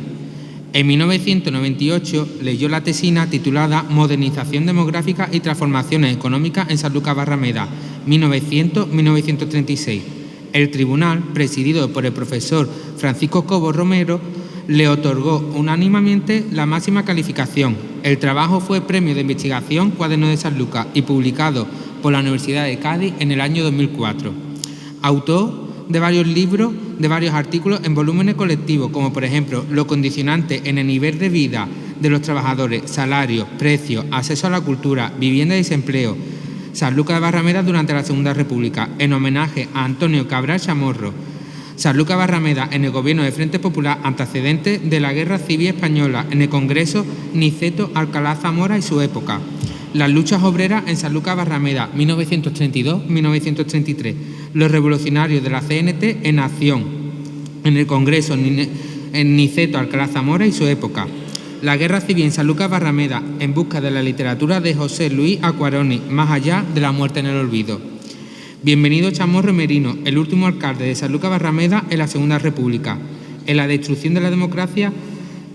En 1998 leyó la tesina titulada Modernización demográfica y transformaciones económicas en Sanlúcar de Barrameda, 1900-1936. El tribunal, presidido por el profesor Francisco Cobo Romero, le otorgó unánimemente la máxima calificación. El trabajo fue premio de investigación Cuaderno de Sanlúcar y publicado por la Universidad de Cádiz en el año 2004. Autor de varios libros, de varios artículos en volúmenes colectivos, como por ejemplo Lo condicionante en el nivel de vida de los trabajadores, salarios, precios, acceso a la cultura, vivienda y desempleo, Sanlúcar de Barrameda durante la Segunda República, en homenaje a Antonio Cabral Chamorro. Sanlúcar de Barrameda en el gobierno de Frente Popular, antecedente de la Guerra Civil Española, en el Congreso Niceto Alcalá Zamora y su época. Las luchas obreras en Sanlúcar de Barrameda, 1932-1933. Los revolucionarios de la CNT en acción, en el Congreso en Niceto Alcalá Zamora y su época. La Guerra Civil en Sanlúcar de Barrameda, en busca de la literatura de José Luis Acuaroni, más allá de la muerte en el olvido. Bienvenido Chamorro Merino, el último alcalde de Sanlúcar de Barrameda en la Segunda República. En la destrucción de la democracia,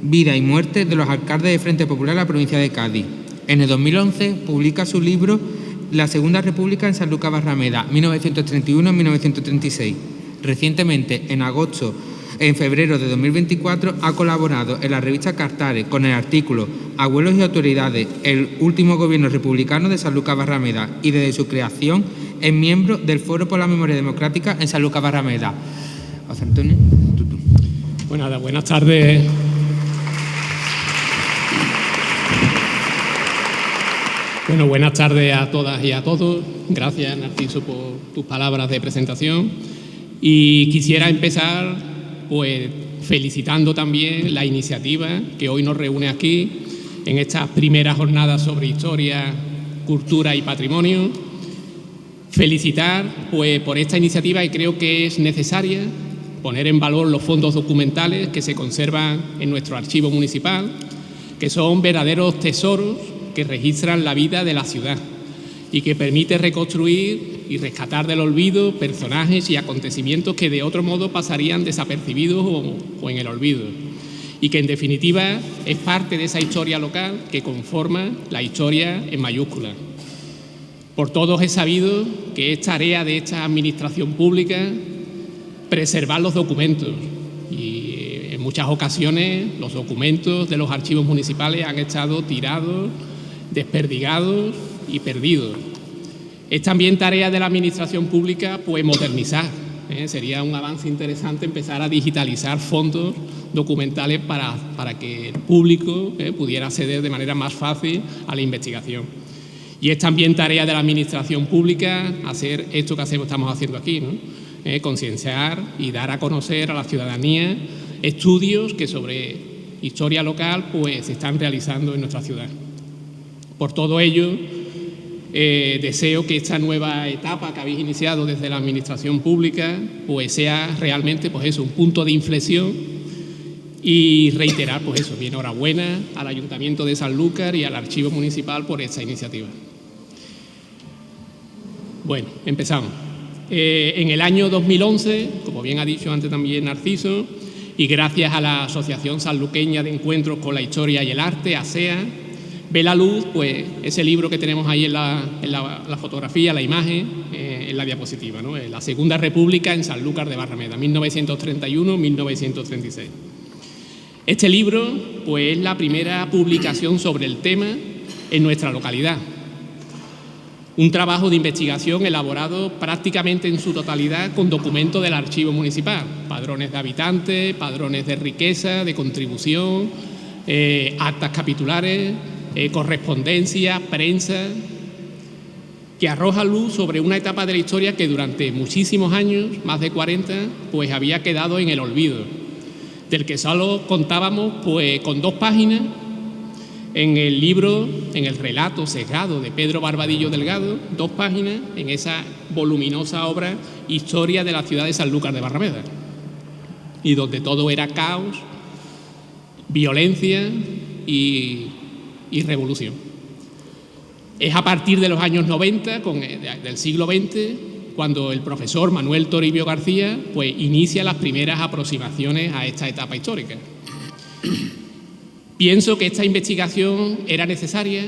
vida y muerte de los alcaldes de Frente Popular en la provincia de Cádiz. En el 2011 publica su libro La Segunda República en Sanlúcar de Barrameda, 1931-1936. Recientemente, en febrero de 2024, ha colaborado en la revista Cartares con el artículo Abuelos y autoridades, el último gobierno republicano de Sanlúcar de Barrameda, y desde su creación es miembro del Foro por la Memoria Democrática en Sanlúcar de Barrameda. José Antonio. Bueno, nada, buenas tardes. Bueno, buenas tardes a todas y a todos. Gracias, Narciso, por tus palabras de presentación. Y quisiera empezar, pues, felicitando también la iniciativa que hoy nos reúne aquí en estas primeras jornadas sobre historia, cultura y patrimonio. Felicitar, pues, por esta iniciativa, y creo que es necesaria poner en valor los fondos documentales que se conservan en nuestro archivo municipal, que son verdaderos tesoros que registran la vida de la ciudad y que permite reconstruir y rescatar del olvido personajes y acontecimientos que de otro modo pasarían desapercibidos o en el olvido, y que en definitiva es parte de esa historia local que conforma la historia en mayúsculas. Por todos es sabido que es tarea de esta administración pública preservar los documentos, y en muchas ocasiones los documentos de los archivos municipales han estado tirados, desperdigados y perdidos. Es también tarea de la administración pública, pues, modernizar. Sería un avance interesante empezar a digitalizar fondos documentales para que el público pudiera acceder de manera más fácil a la investigación. Y es también tarea de la administración pública hacer esto que estamos haciendo aquí, ¿no? Concienciar y dar a conocer a la ciudadanía estudios que sobre historia local, pues, se están realizando en nuestra ciudad. Por todo ello, deseo que esta nueva etapa que habéis iniciado desde la administración pública, pues, sea realmente, pues, eso, un punto de inflexión, y reiterar, pues, eso, mi enhorabuena al Ayuntamiento de Sanlúcar y al Archivo Municipal por esta iniciativa. Bueno, empezamos. En el año 2011, como bien ha dicho antes también Narciso, y gracias a la Asociación Sanluqueña de Encuentros con la Historia y el Arte, ASEA, ve la luz, pues, ese libro que tenemos ahí en la fotografía, la imagen, en la diapositiva, ¿no? La Segunda República en Sanlúcar de Barrameda, 1931-1936. Este libro, pues, es la primera publicación sobre el tema en nuestra localidad. Un trabajo de investigación elaborado prácticamente en su totalidad con documentos del archivo municipal, padrones de habitantes, padrones de riqueza, de contribución, actas capitulares, correspondencia, prensa. que arroja luz sobre una etapa de la historia que durante muchísimos años, más de 40, pues había quedado en el olvido, del que solo contábamos pues con 2 páginas en el libro, en el relato sesgado de Pedro Barbadillo Delgado, 2 páginas en esa voluminosa obra Historia de la ciudad de Sanlúcar de Barrameda, y donde todo era caos, violencia y revolución. Es a partir de los años 90, del siglo XX, cuando el profesor Manuel Toribio García pues inicia las primeras aproximaciones a esta etapa histórica. Pienso que esta investigación era necesaria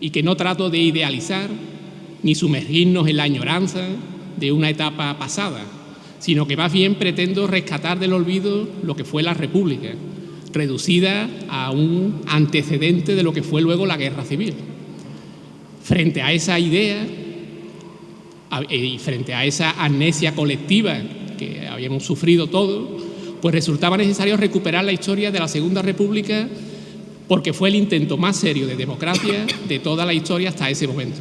y que no trato de idealizar ni sumergirnos en la añoranza de una etapa pasada, sino que más bien pretendo rescatar del olvido lo que fue la República, reducida a un antecedente de lo que fue luego la Guerra Civil. Frente a esa idea y frente a esa amnesia colectiva que habíamos sufrido todos, pues resultaba necesario recuperar la historia de la Segunda República, porque fue el intento más serio de democracia de toda la historia hasta ese momento.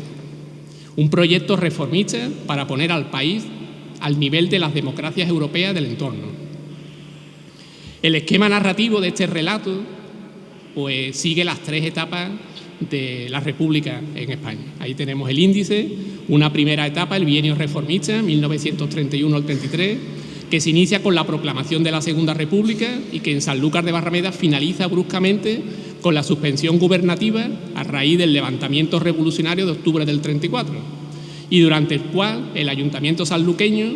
Un proyecto reformista para poner al país al nivel de las democracias europeas del entorno. El esquema narrativo de este relato pues sigue las 3 etapas de la República en España. Ahí tenemos el índice, una primera etapa, el bienio reformista, 1931 al 33, que se inicia con la proclamación de la Segunda República y que en Sanlúcar de Barrameda finaliza bruscamente con la suspensión gubernativa a raíz del levantamiento revolucionario de octubre del 34, y durante el cual el ayuntamiento sanluqueño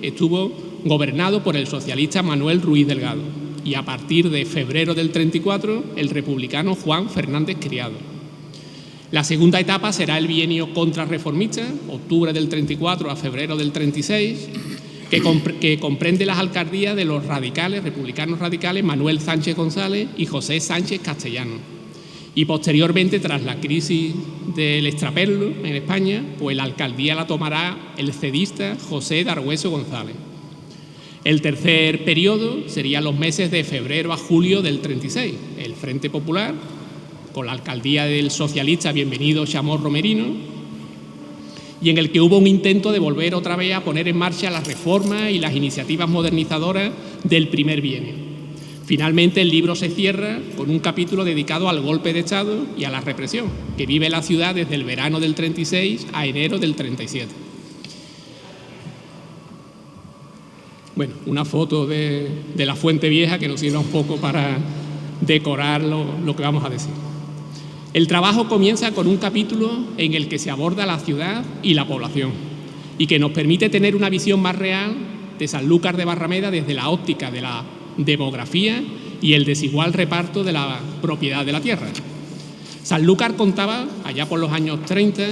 estuvo gobernado por el socialista Manuel Ruiz Delgado y a partir de febrero del 34 el republicano Juan Fernández Criado. La segunda etapa será el bienio contrarreformista, octubre del 34 a febrero del 36, que comprende las alcaldías de los radicales, republicanos radicales, Manuel Sánchez González y José Sánchez Castellano. Y posteriormente, tras la crisis del extraperlo en España, pues la alcaldía la tomará el cedista José Darhueso González. El tercer periodo sería los meses de febrero a julio del 36, el Frente Popular, con la alcaldía del socialista Bienvenido Chamorro Merino, y en el que hubo un intento de volver otra vez a poner en marcha las reformas y las iniciativas modernizadoras del primer bienio. Finalmente, el libro se cierra con un capítulo dedicado al golpe de Estado y a la represión, que vive la ciudad desde el verano del 36 a enero del 37. Bueno, una foto de la Fuente Vieja que nos sirva un poco para decorar lo que vamos a decir. El trabajo comienza con un capítulo en el que se aborda la ciudad y la población y que nos permite tener una visión más real de Sanlúcar de Barrameda desde la óptica de la demografía y el desigual reparto de la propiedad de la tierra. Sanlúcar contaba, allá por los años 30,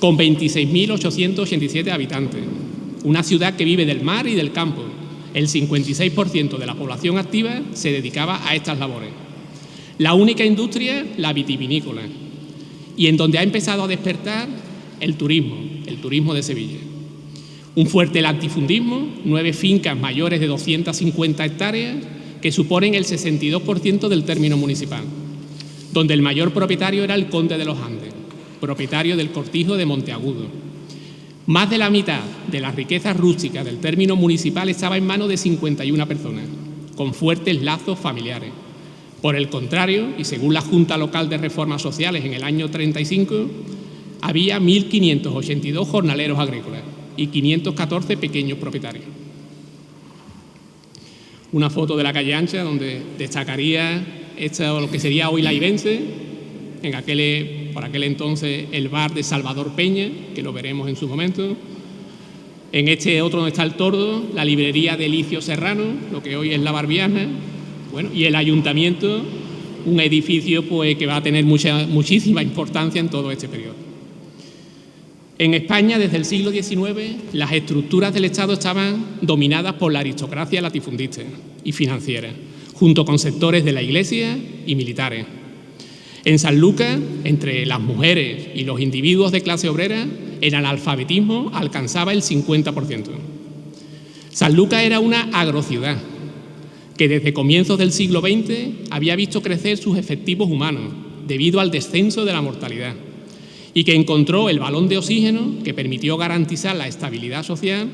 con 26.887 habitantes, una ciudad que vive del mar y del campo. El 56% de la población activa se dedicaba a estas labores. La única industria, la vitivinícola, y en donde ha empezado a despertar el turismo de Sevilla. Un fuerte latifundismo, 9 fincas mayores de 250 hectáreas que suponen el 62% del término municipal, donde el mayor propietario era el conde de los Andes, propietario del cortijo de Monteagudo. Más de la mitad de las riquezas rústicas del término municipal estaba en manos de 51 personas, con fuertes lazos familiares. Por el contrario, y según la Junta Local de Reformas Sociales en el año 35, había 1.582 jornaleros agrícolas y 514 pequeños propietarios. Una foto de la calle Ancha donde destacaría lo que sería hoy la Ibense, por aquel entonces el bar de Salvador Peña, que lo veremos en su momento. En este otro donde está el Tordo, la librería de Elicio Serrano, lo que hoy es la Barbiana. Bueno, y el ayuntamiento, un edificio pues, que va a tener muchísima importancia en todo este periodo. En España, desde el siglo XIX, las estructuras del Estado estaban dominadas por la aristocracia latifundista y financiera, junto con sectores de la Iglesia y militares. En Sanlúcar, entre las mujeres y los individuos de clase obrera, el analfabetismo alcanzaba el 50%. Sanlúcar era una agrociudad que desde comienzos del siglo XX había visto crecer sus efectivos humanos debido al descenso de la mortalidad y que encontró el balón de oxígeno que permitió garantizar la estabilidad social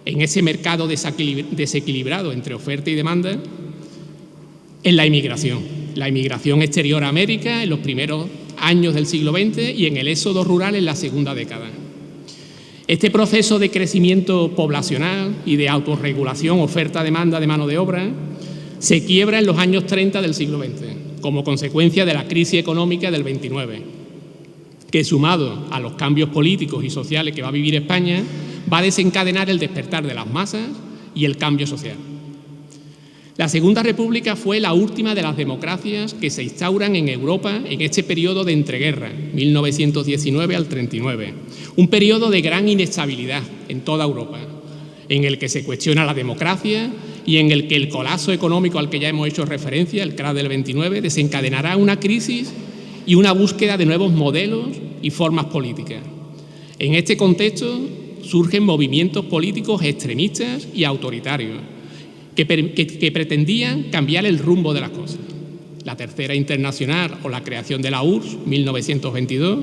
en ese mercado desequilibrado entre oferta y demanda en la inmigración exterior a América en los primeros años del siglo XX y en el éxodo rural en la segunda década. Este proceso de crecimiento poblacional y de autorregulación oferta-demanda de mano de obra se quiebra en los años 30 del siglo XX, como consecuencia de la crisis económica del 29, que sumado a los cambios políticos y sociales que va a vivir España, va a desencadenar el despertar de las masas y el cambio social. La Segunda República fue la última de las democracias que se instauran en Europa en este periodo de entreguerra, 1919 al 39, un periodo de gran inestabilidad en toda Europa, en el que se cuestiona la democracia y en el que el colapso económico al que ya hemos hecho referencia, el crash del 29, desencadenará una crisis y una búsqueda de nuevos modelos y formas políticas. En este contexto surgen movimientos políticos extremistas y autoritarios que pretendían cambiar el rumbo de las cosas. La Tercera Internacional o la creación de la URSS, 1922,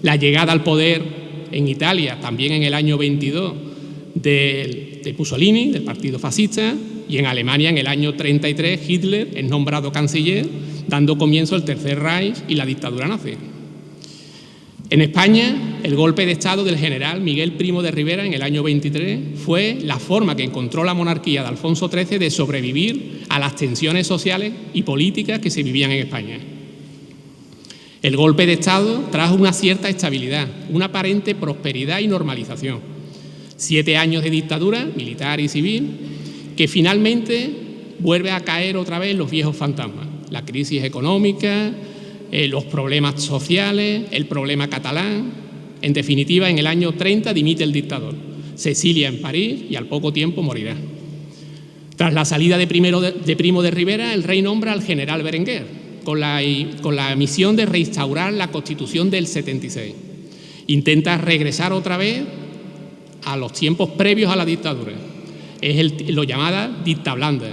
la llegada al poder en Italia, también en el año 22, de Mussolini, del partido fascista, y en Alemania en el año 33 Hitler es nombrado canciller, dando comienzo al Tercer Reich y la dictadura nazi. En España, el golpe de Estado del general Miguel Primo de Rivera en el año 23 fue la forma que encontró la monarquía de Alfonso XIII de sobrevivir a las tensiones sociales y políticas que se vivían en España. El golpe de Estado trajo una cierta estabilidad, una aparente prosperidad y normalización. 7 años de dictadura militar y civil que finalmente vuelve a caer otra vez los viejos fantasmas, la crisis económica, los problemas sociales, el problema catalán. En definitiva, en el año 30 dimite el dictador, se exilia en París y al poco tiempo morirá. Tras la salida de Primo de Rivera, el rey nombra al general Berenguer con la misión de restaurar la Constitución del 76. Intenta regresar otra vez a los tiempos previos a la dictadura. Es lo llamada dicta blanda,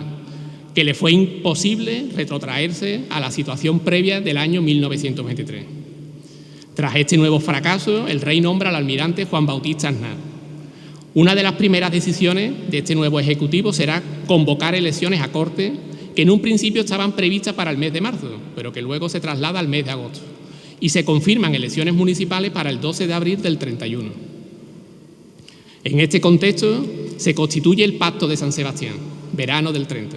que le fue imposible retrotraerse a la situación previa del año 1923. Tras este nuevo fracaso, el rey nombra al almirante Juan Bautista Aznar. Una de las primeras decisiones de este nuevo ejecutivo será convocar elecciones a corte que en un principio estaban previstas para el mes de marzo, pero que luego se traslada al mes de agosto. Y se confirman elecciones municipales para el 12 de abril del 31. En este contexto se constituye el Pacto de San Sebastián, verano del 30.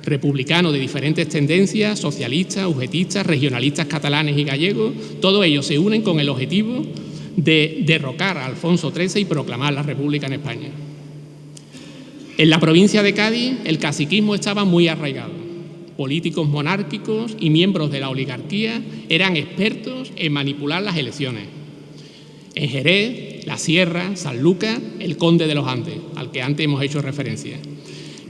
Republicanos de diferentes tendencias, socialistas, ugetistas, regionalistas catalanes y gallegos, todos ellos se unen con el objetivo de derrocar a Alfonso XIII y proclamar la República en España. En la provincia de Cádiz, el caciquismo estaba muy arraigado. Políticos monárquicos y miembros de la oligarquía eran expertos en manipular las elecciones. En Jerez, La Sierra, Sanlúcar, el conde de los Andes, al que antes hemos hecho referencia,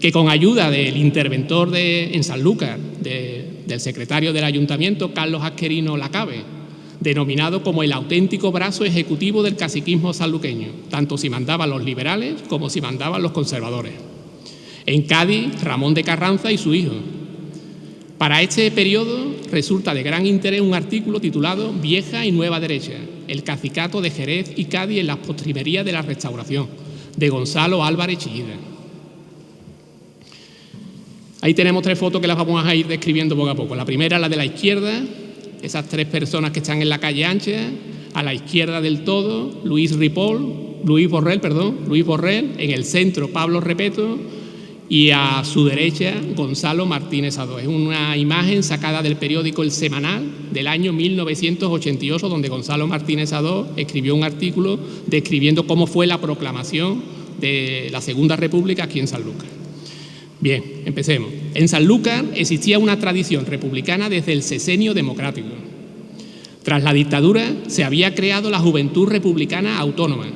que con ayuda del interventor en Sanlúcar, del secretario del ayuntamiento, Carlos Asquerino Lacabe, denominado como el auténtico brazo ejecutivo del caciquismo sanluqueño, tanto si mandaban los liberales como si mandaban los conservadores. En Cádiz, Ramón de Carranza y su hijo. Para este periodo resulta de gran interés un artículo titulado Vieja y Nueva Derecha, el cacicato de Jerez y Cádiz en las postrimerías de la Restauración, de Gonzalo Álvarez Chillida. Ahí tenemos 3 fotos que las vamos a ir describiendo poco a poco. La primera, la de la izquierda, esas 3 personas que están en la calle Ancha. A la izquierda del todo, Luis Borrell, en el centro, Pablo Repeto, y a su derecha, Gonzalo Martínez Adó. Es una imagen sacada del periódico El Semanal del año 1988, donde Gonzalo Martínez Adó escribió un artículo describiendo cómo fue la proclamación de la Segunda República aquí en Sanlúcar. Bien, empecemos. En Sanlúcar existía una tradición republicana desde el Sexenio Democrático. Tras la dictadura se había creado la Juventud Republicana Autónoma,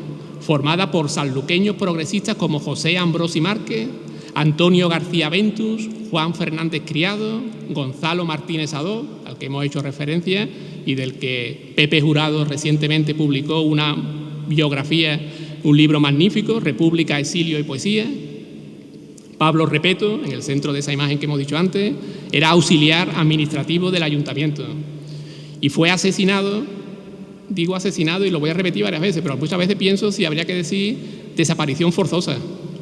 formada por sanluqueños progresistas como José Ambrosi Márquez, Antonio García Ventus, Juan Fernández Criado, Gonzalo Martínez Adó, al que hemos hecho referencia y del que Pepe Jurado recientemente publicó una biografía, un libro magnífico, República, Exilio y Poesía. Pablo Repeto, en el centro de esa imagen que hemos dicho antes, era auxiliar administrativo del ayuntamiento y fue asesinado digo asesinado y lo voy a repetir varias veces, pero muchas veces pienso si habría que decir desaparición forzosa,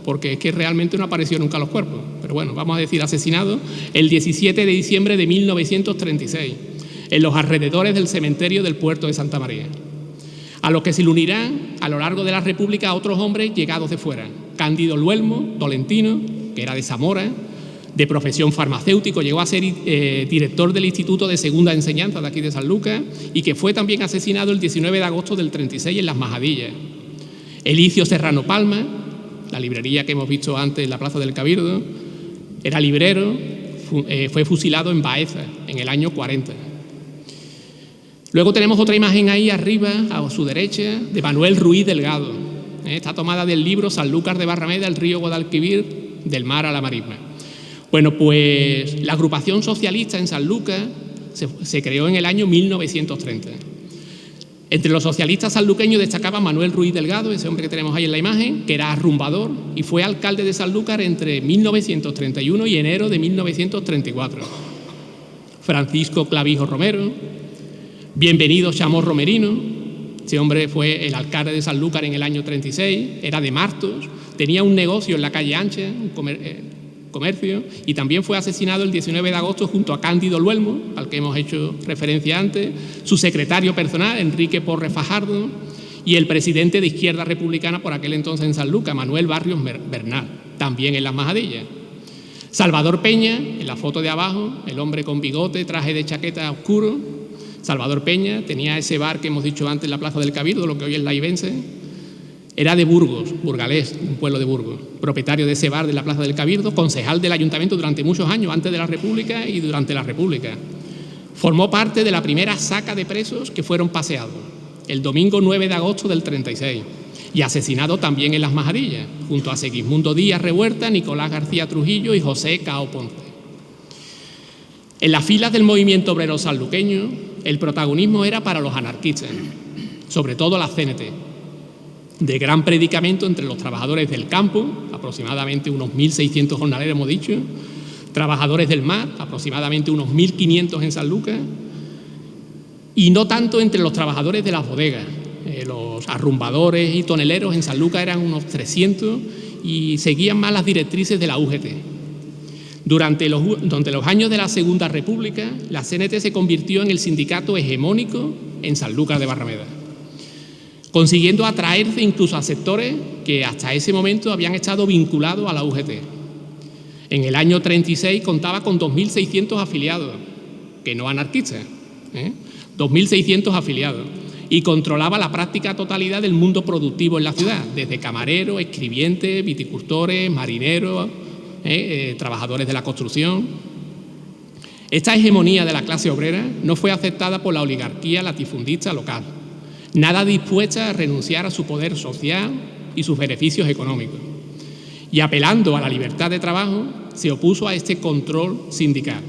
porque es que realmente no apareció nunca los cuerpos. Pero bueno, vamos a decir asesinado el 17 de diciembre de 1936, en los alrededores del cementerio del puerto de Santa María, a los que se le unirán a lo largo de la República otros hombres llegados de fuera. Cándido Luelmo, tolentino, que era de Zamora, de profesión farmacéutico, llegó a ser director del Instituto de Segunda Enseñanza de aquí de Sanlúcar y que fue también asesinado el 19 de agosto del 36 en Las Majadillas. Elicio Serrano Palma, la librería que hemos visto antes en la Plaza del Cabildo, era librero, fue fusilado en Baeza en el año 40. Luego tenemos otra imagen ahí arriba, a su derecha, de Manuel Ruiz Delgado. Está tomada del libro Sanlúcar de Barrameda, el río Guadalquivir, del mar a la marisma. Bueno, pues la agrupación socialista en Sanlúcar se creó en el año 1930. Entre los socialistas sanluqueños destacaba Manuel Ruiz Delgado, ese hombre que tenemos ahí en la imagen, que era arrumbador y fue alcalde de Sanlúcar entre 1931 y enero de 1934. Francisco Clavijo Romero, Bienvenido Chamorro Merino, ese hombre fue el alcalde de Sanlúcar en el año 36, era de Martos, tenía un negocio en la calle Ancha, un comercio, y también fue asesinado el 19 de agosto junto a Cándido Luelmo, al que hemos hecho referencia antes, su secretario personal, Enrique Porres Fajardo, y el presidente de Izquierda Republicana por aquel entonces en Sanlúcar, Manuel Barrios Bernal, también en Las Majadillas. Salvador Peña, en la foto de abajo, el hombre con bigote, traje de chaqueta oscuro. Salvador Peña tenía ese bar que hemos dicho antes en la Plaza del Cabildo, lo que hoy es la Ibense. Era de Burgos, burgalés, un pueblo de Burgos, propietario de ese bar de la Plaza del Cabildo, concejal del ayuntamiento durante muchos años, antes de la República y durante la República. Formó parte de la primera saca de presos que fueron paseados, el domingo 9 de agosto del 36, y asesinado también en Las Majadillas, junto a Segismundo Díaz Revuelta, Nicolás García Trujillo y José Cao Ponce. En las filas del movimiento obrero sanluqueño, el protagonismo era para los anarquistas, sobre todo la CNT, de gran predicamento entre los trabajadores del campo, aproximadamente unos 1.600 jornaleros hemos dicho, trabajadores del mar, aproximadamente unos 1.500 en Sanlúcar, y no tanto entre los trabajadores de las bodegas. Los arrumbadores y toneleros en Sanlúcar eran unos 300 y seguían más las directrices de la UGT. Durante los años de la Segunda República, la CNT se convirtió en el sindicato hegemónico en Sanlúcar de Barrameda, consiguiendo atraerse incluso a sectores que hasta ese momento habían estado vinculados a la UGT. En el año 36 contaba con 2.600 afiliados, que no anarquistas, 2.600 afiliados, y controlaba la práctica totalidad del mundo productivo en la ciudad, desde camareros, escribientes, viticultores, marineros, trabajadores de la construcción. Esta hegemonía de la clase obrera no fue aceptada por la oligarquía latifundista local, nada dispuesta a renunciar a su poder social y sus beneficios económicos. Y apelando a la libertad de trabajo, se opuso a este control sindical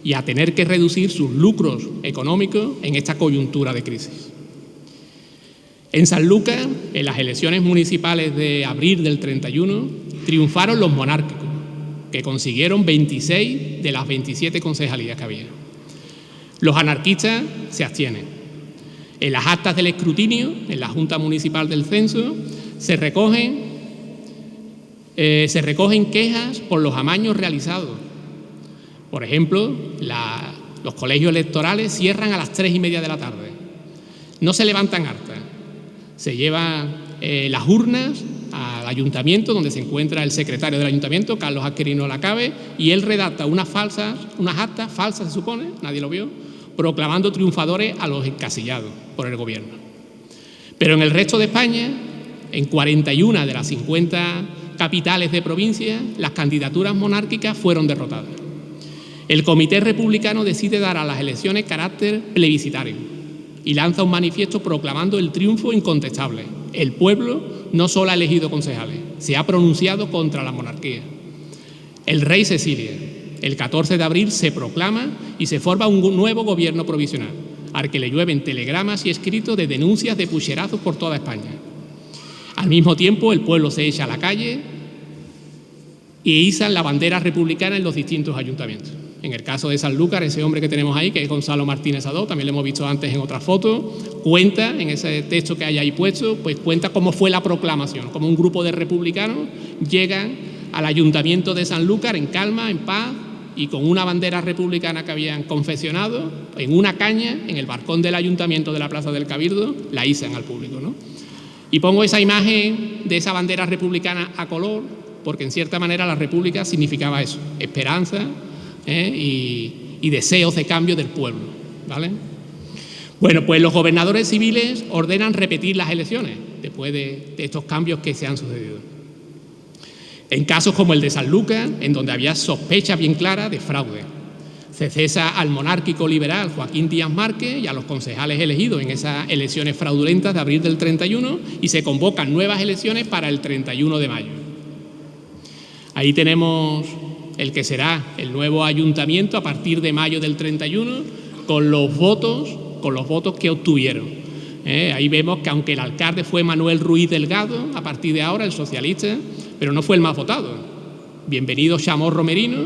y a tener que reducir sus lucros económicos en esta coyuntura de crisis. En Sanlúcar, en las elecciones municipales de abril del 31, triunfaron los monárquicos, que consiguieron 26 de las 27 concejalías que había. Los anarquistas se abstienen. En las actas del escrutinio, en la Junta Municipal del Censo, se recogen quejas por los amaños realizados. Por ejemplo, los colegios electorales cierran a las 3:30 de la tarde. No se levantan actas. Se llevan las urnas al ayuntamiento, donde se encuentra el secretario del ayuntamiento, Carlos Asquerino Lacabe, y él redacta unas actas falsas, se supone, nadie lo vio, proclamando triunfadores a los encasillados por el gobierno. Pero en el resto de España, en 41 de las 50 capitales de provincia, las candidaturas monárquicas fueron derrotadas. El Comité Republicano decide dar a las elecciones carácter plebiscitario y lanza un manifiesto proclamando el triunfo incontestable. El pueblo no solo ha elegido concejales, se ha pronunciado contra la monarquía. El rey se exilia. El 14 de abril se proclama y se forma un nuevo gobierno provisional, al que le llueven telegramas y escritos de denuncias de pucherazos por toda España. Al mismo tiempo, el pueblo se echa a la calle y izan la bandera republicana en los distintos ayuntamientos. En el caso de Sanlúcar, ese hombre que tenemos ahí, que es Gonzalo Martínez Adó, también lo hemos visto antes en otras fotos, cuenta, en ese texto que hay ahí puesto, pues cuenta cómo fue la proclamación, cómo un grupo de republicanos llegan al ayuntamiento de Sanlúcar en calma, en paz, y con una bandera republicana que habían confeccionado, en una caña, en el balcón del ayuntamiento de la Plaza del Cabildo, la izan al público, ¿no? Y pongo esa imagen de esa bandera republicana a color, porque en cierta manera la república significaba eso, esperanza, y deseos de cambio del pueblo, ¿vale? Bueno, pues los gobernadores civiles ordenan repetir las elecciones después de estos cambios que se han sucedido. En casos como el de Sanlúcar, en donde había sospechas bien claras de fraude, se cesa al monárquico liberal Joaquín Díaz Márquez y a los concejales elegidos en esas elecciones fraudulentas de abril del 31 y se convocan nuevas elecciones para el 31 de mayo. Ahí tenemos el que será el nuevo ayuntamiento a partir de mayo del 31, con los votos que obtuvieron. Ahí vemos que aunque el alcalde fue Manuel Ruiz Delgado, a partir de ahora el socialista, pero no fue el más votado. Bienvenido Chamorro Merino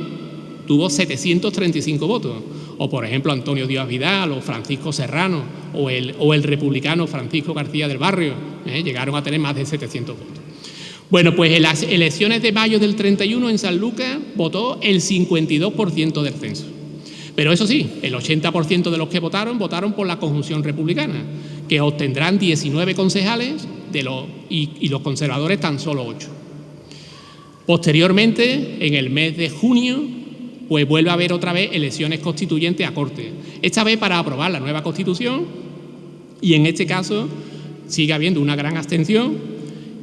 tuvo 735 votos, o por ejemplo Antonio Díaz Vidal o Francisco Serrano o el republicano Francisco García del Barrio, llegaron a tener más de 700 votos. Bueno, pues en las elecciones de mayo del 31 en Sanlúcar votó el 52% del censo. Pero eso sí, el 80% de los que votaron por la conjunción republicana, que obtendrán 19 concejales y los conservadores tan solo 8. Posteriormente, en el mes de junio, pues vuelve a haber otra vez elecciones constituyentes a Cortes. Esta vez para aprobar la nueva Constitución y en este caso sigue habiendo una gran abstención.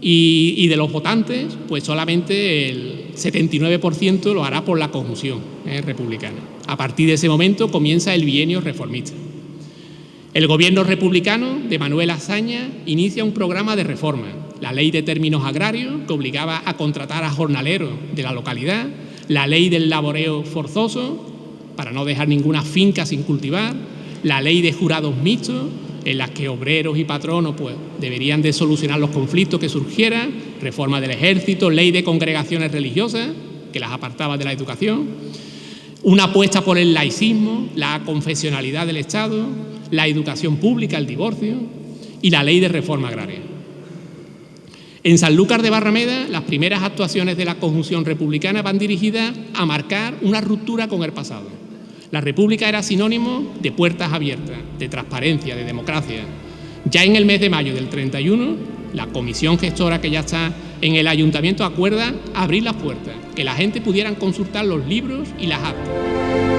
Y de los votantes, pues solamente el 79% lo hará por la conjunción republicana. A partir de ese momento comienza el bienio reformista. El gobierno republicano de Manuel Azaña inicia un programa de reforma. La ley de términos agrarios, que obligaba a contratar a jornaleros de la localidad, la ley del laboreo forzoso, para no dejar ninguna finca sin cultivar, la ley de jurados mixtos, en las que obreros y patronos pues, deberían de solucionar los conflictos que surgieran, reforma del ejército, ley de congregaciones religiosas, que las apartaba de la educación, una apuesta por el laicismo, la confesionalidad del Estado, la educación pública, el divorcio y la ley de reforma agraria. En Sanlúcar de Barrameda, las primeras actuaciones de la conjunción republicana van dirigidas a marcar una ruptura con el pasado. La República era sinónimo de puertas abiertas, de transparencia, de democracia. Ya en el mes de mayo del 31, la comisión gestora que ya está en el ayuntamiento acuerda abrir las puertas, que la gente pudiera consultar los libros y las actas.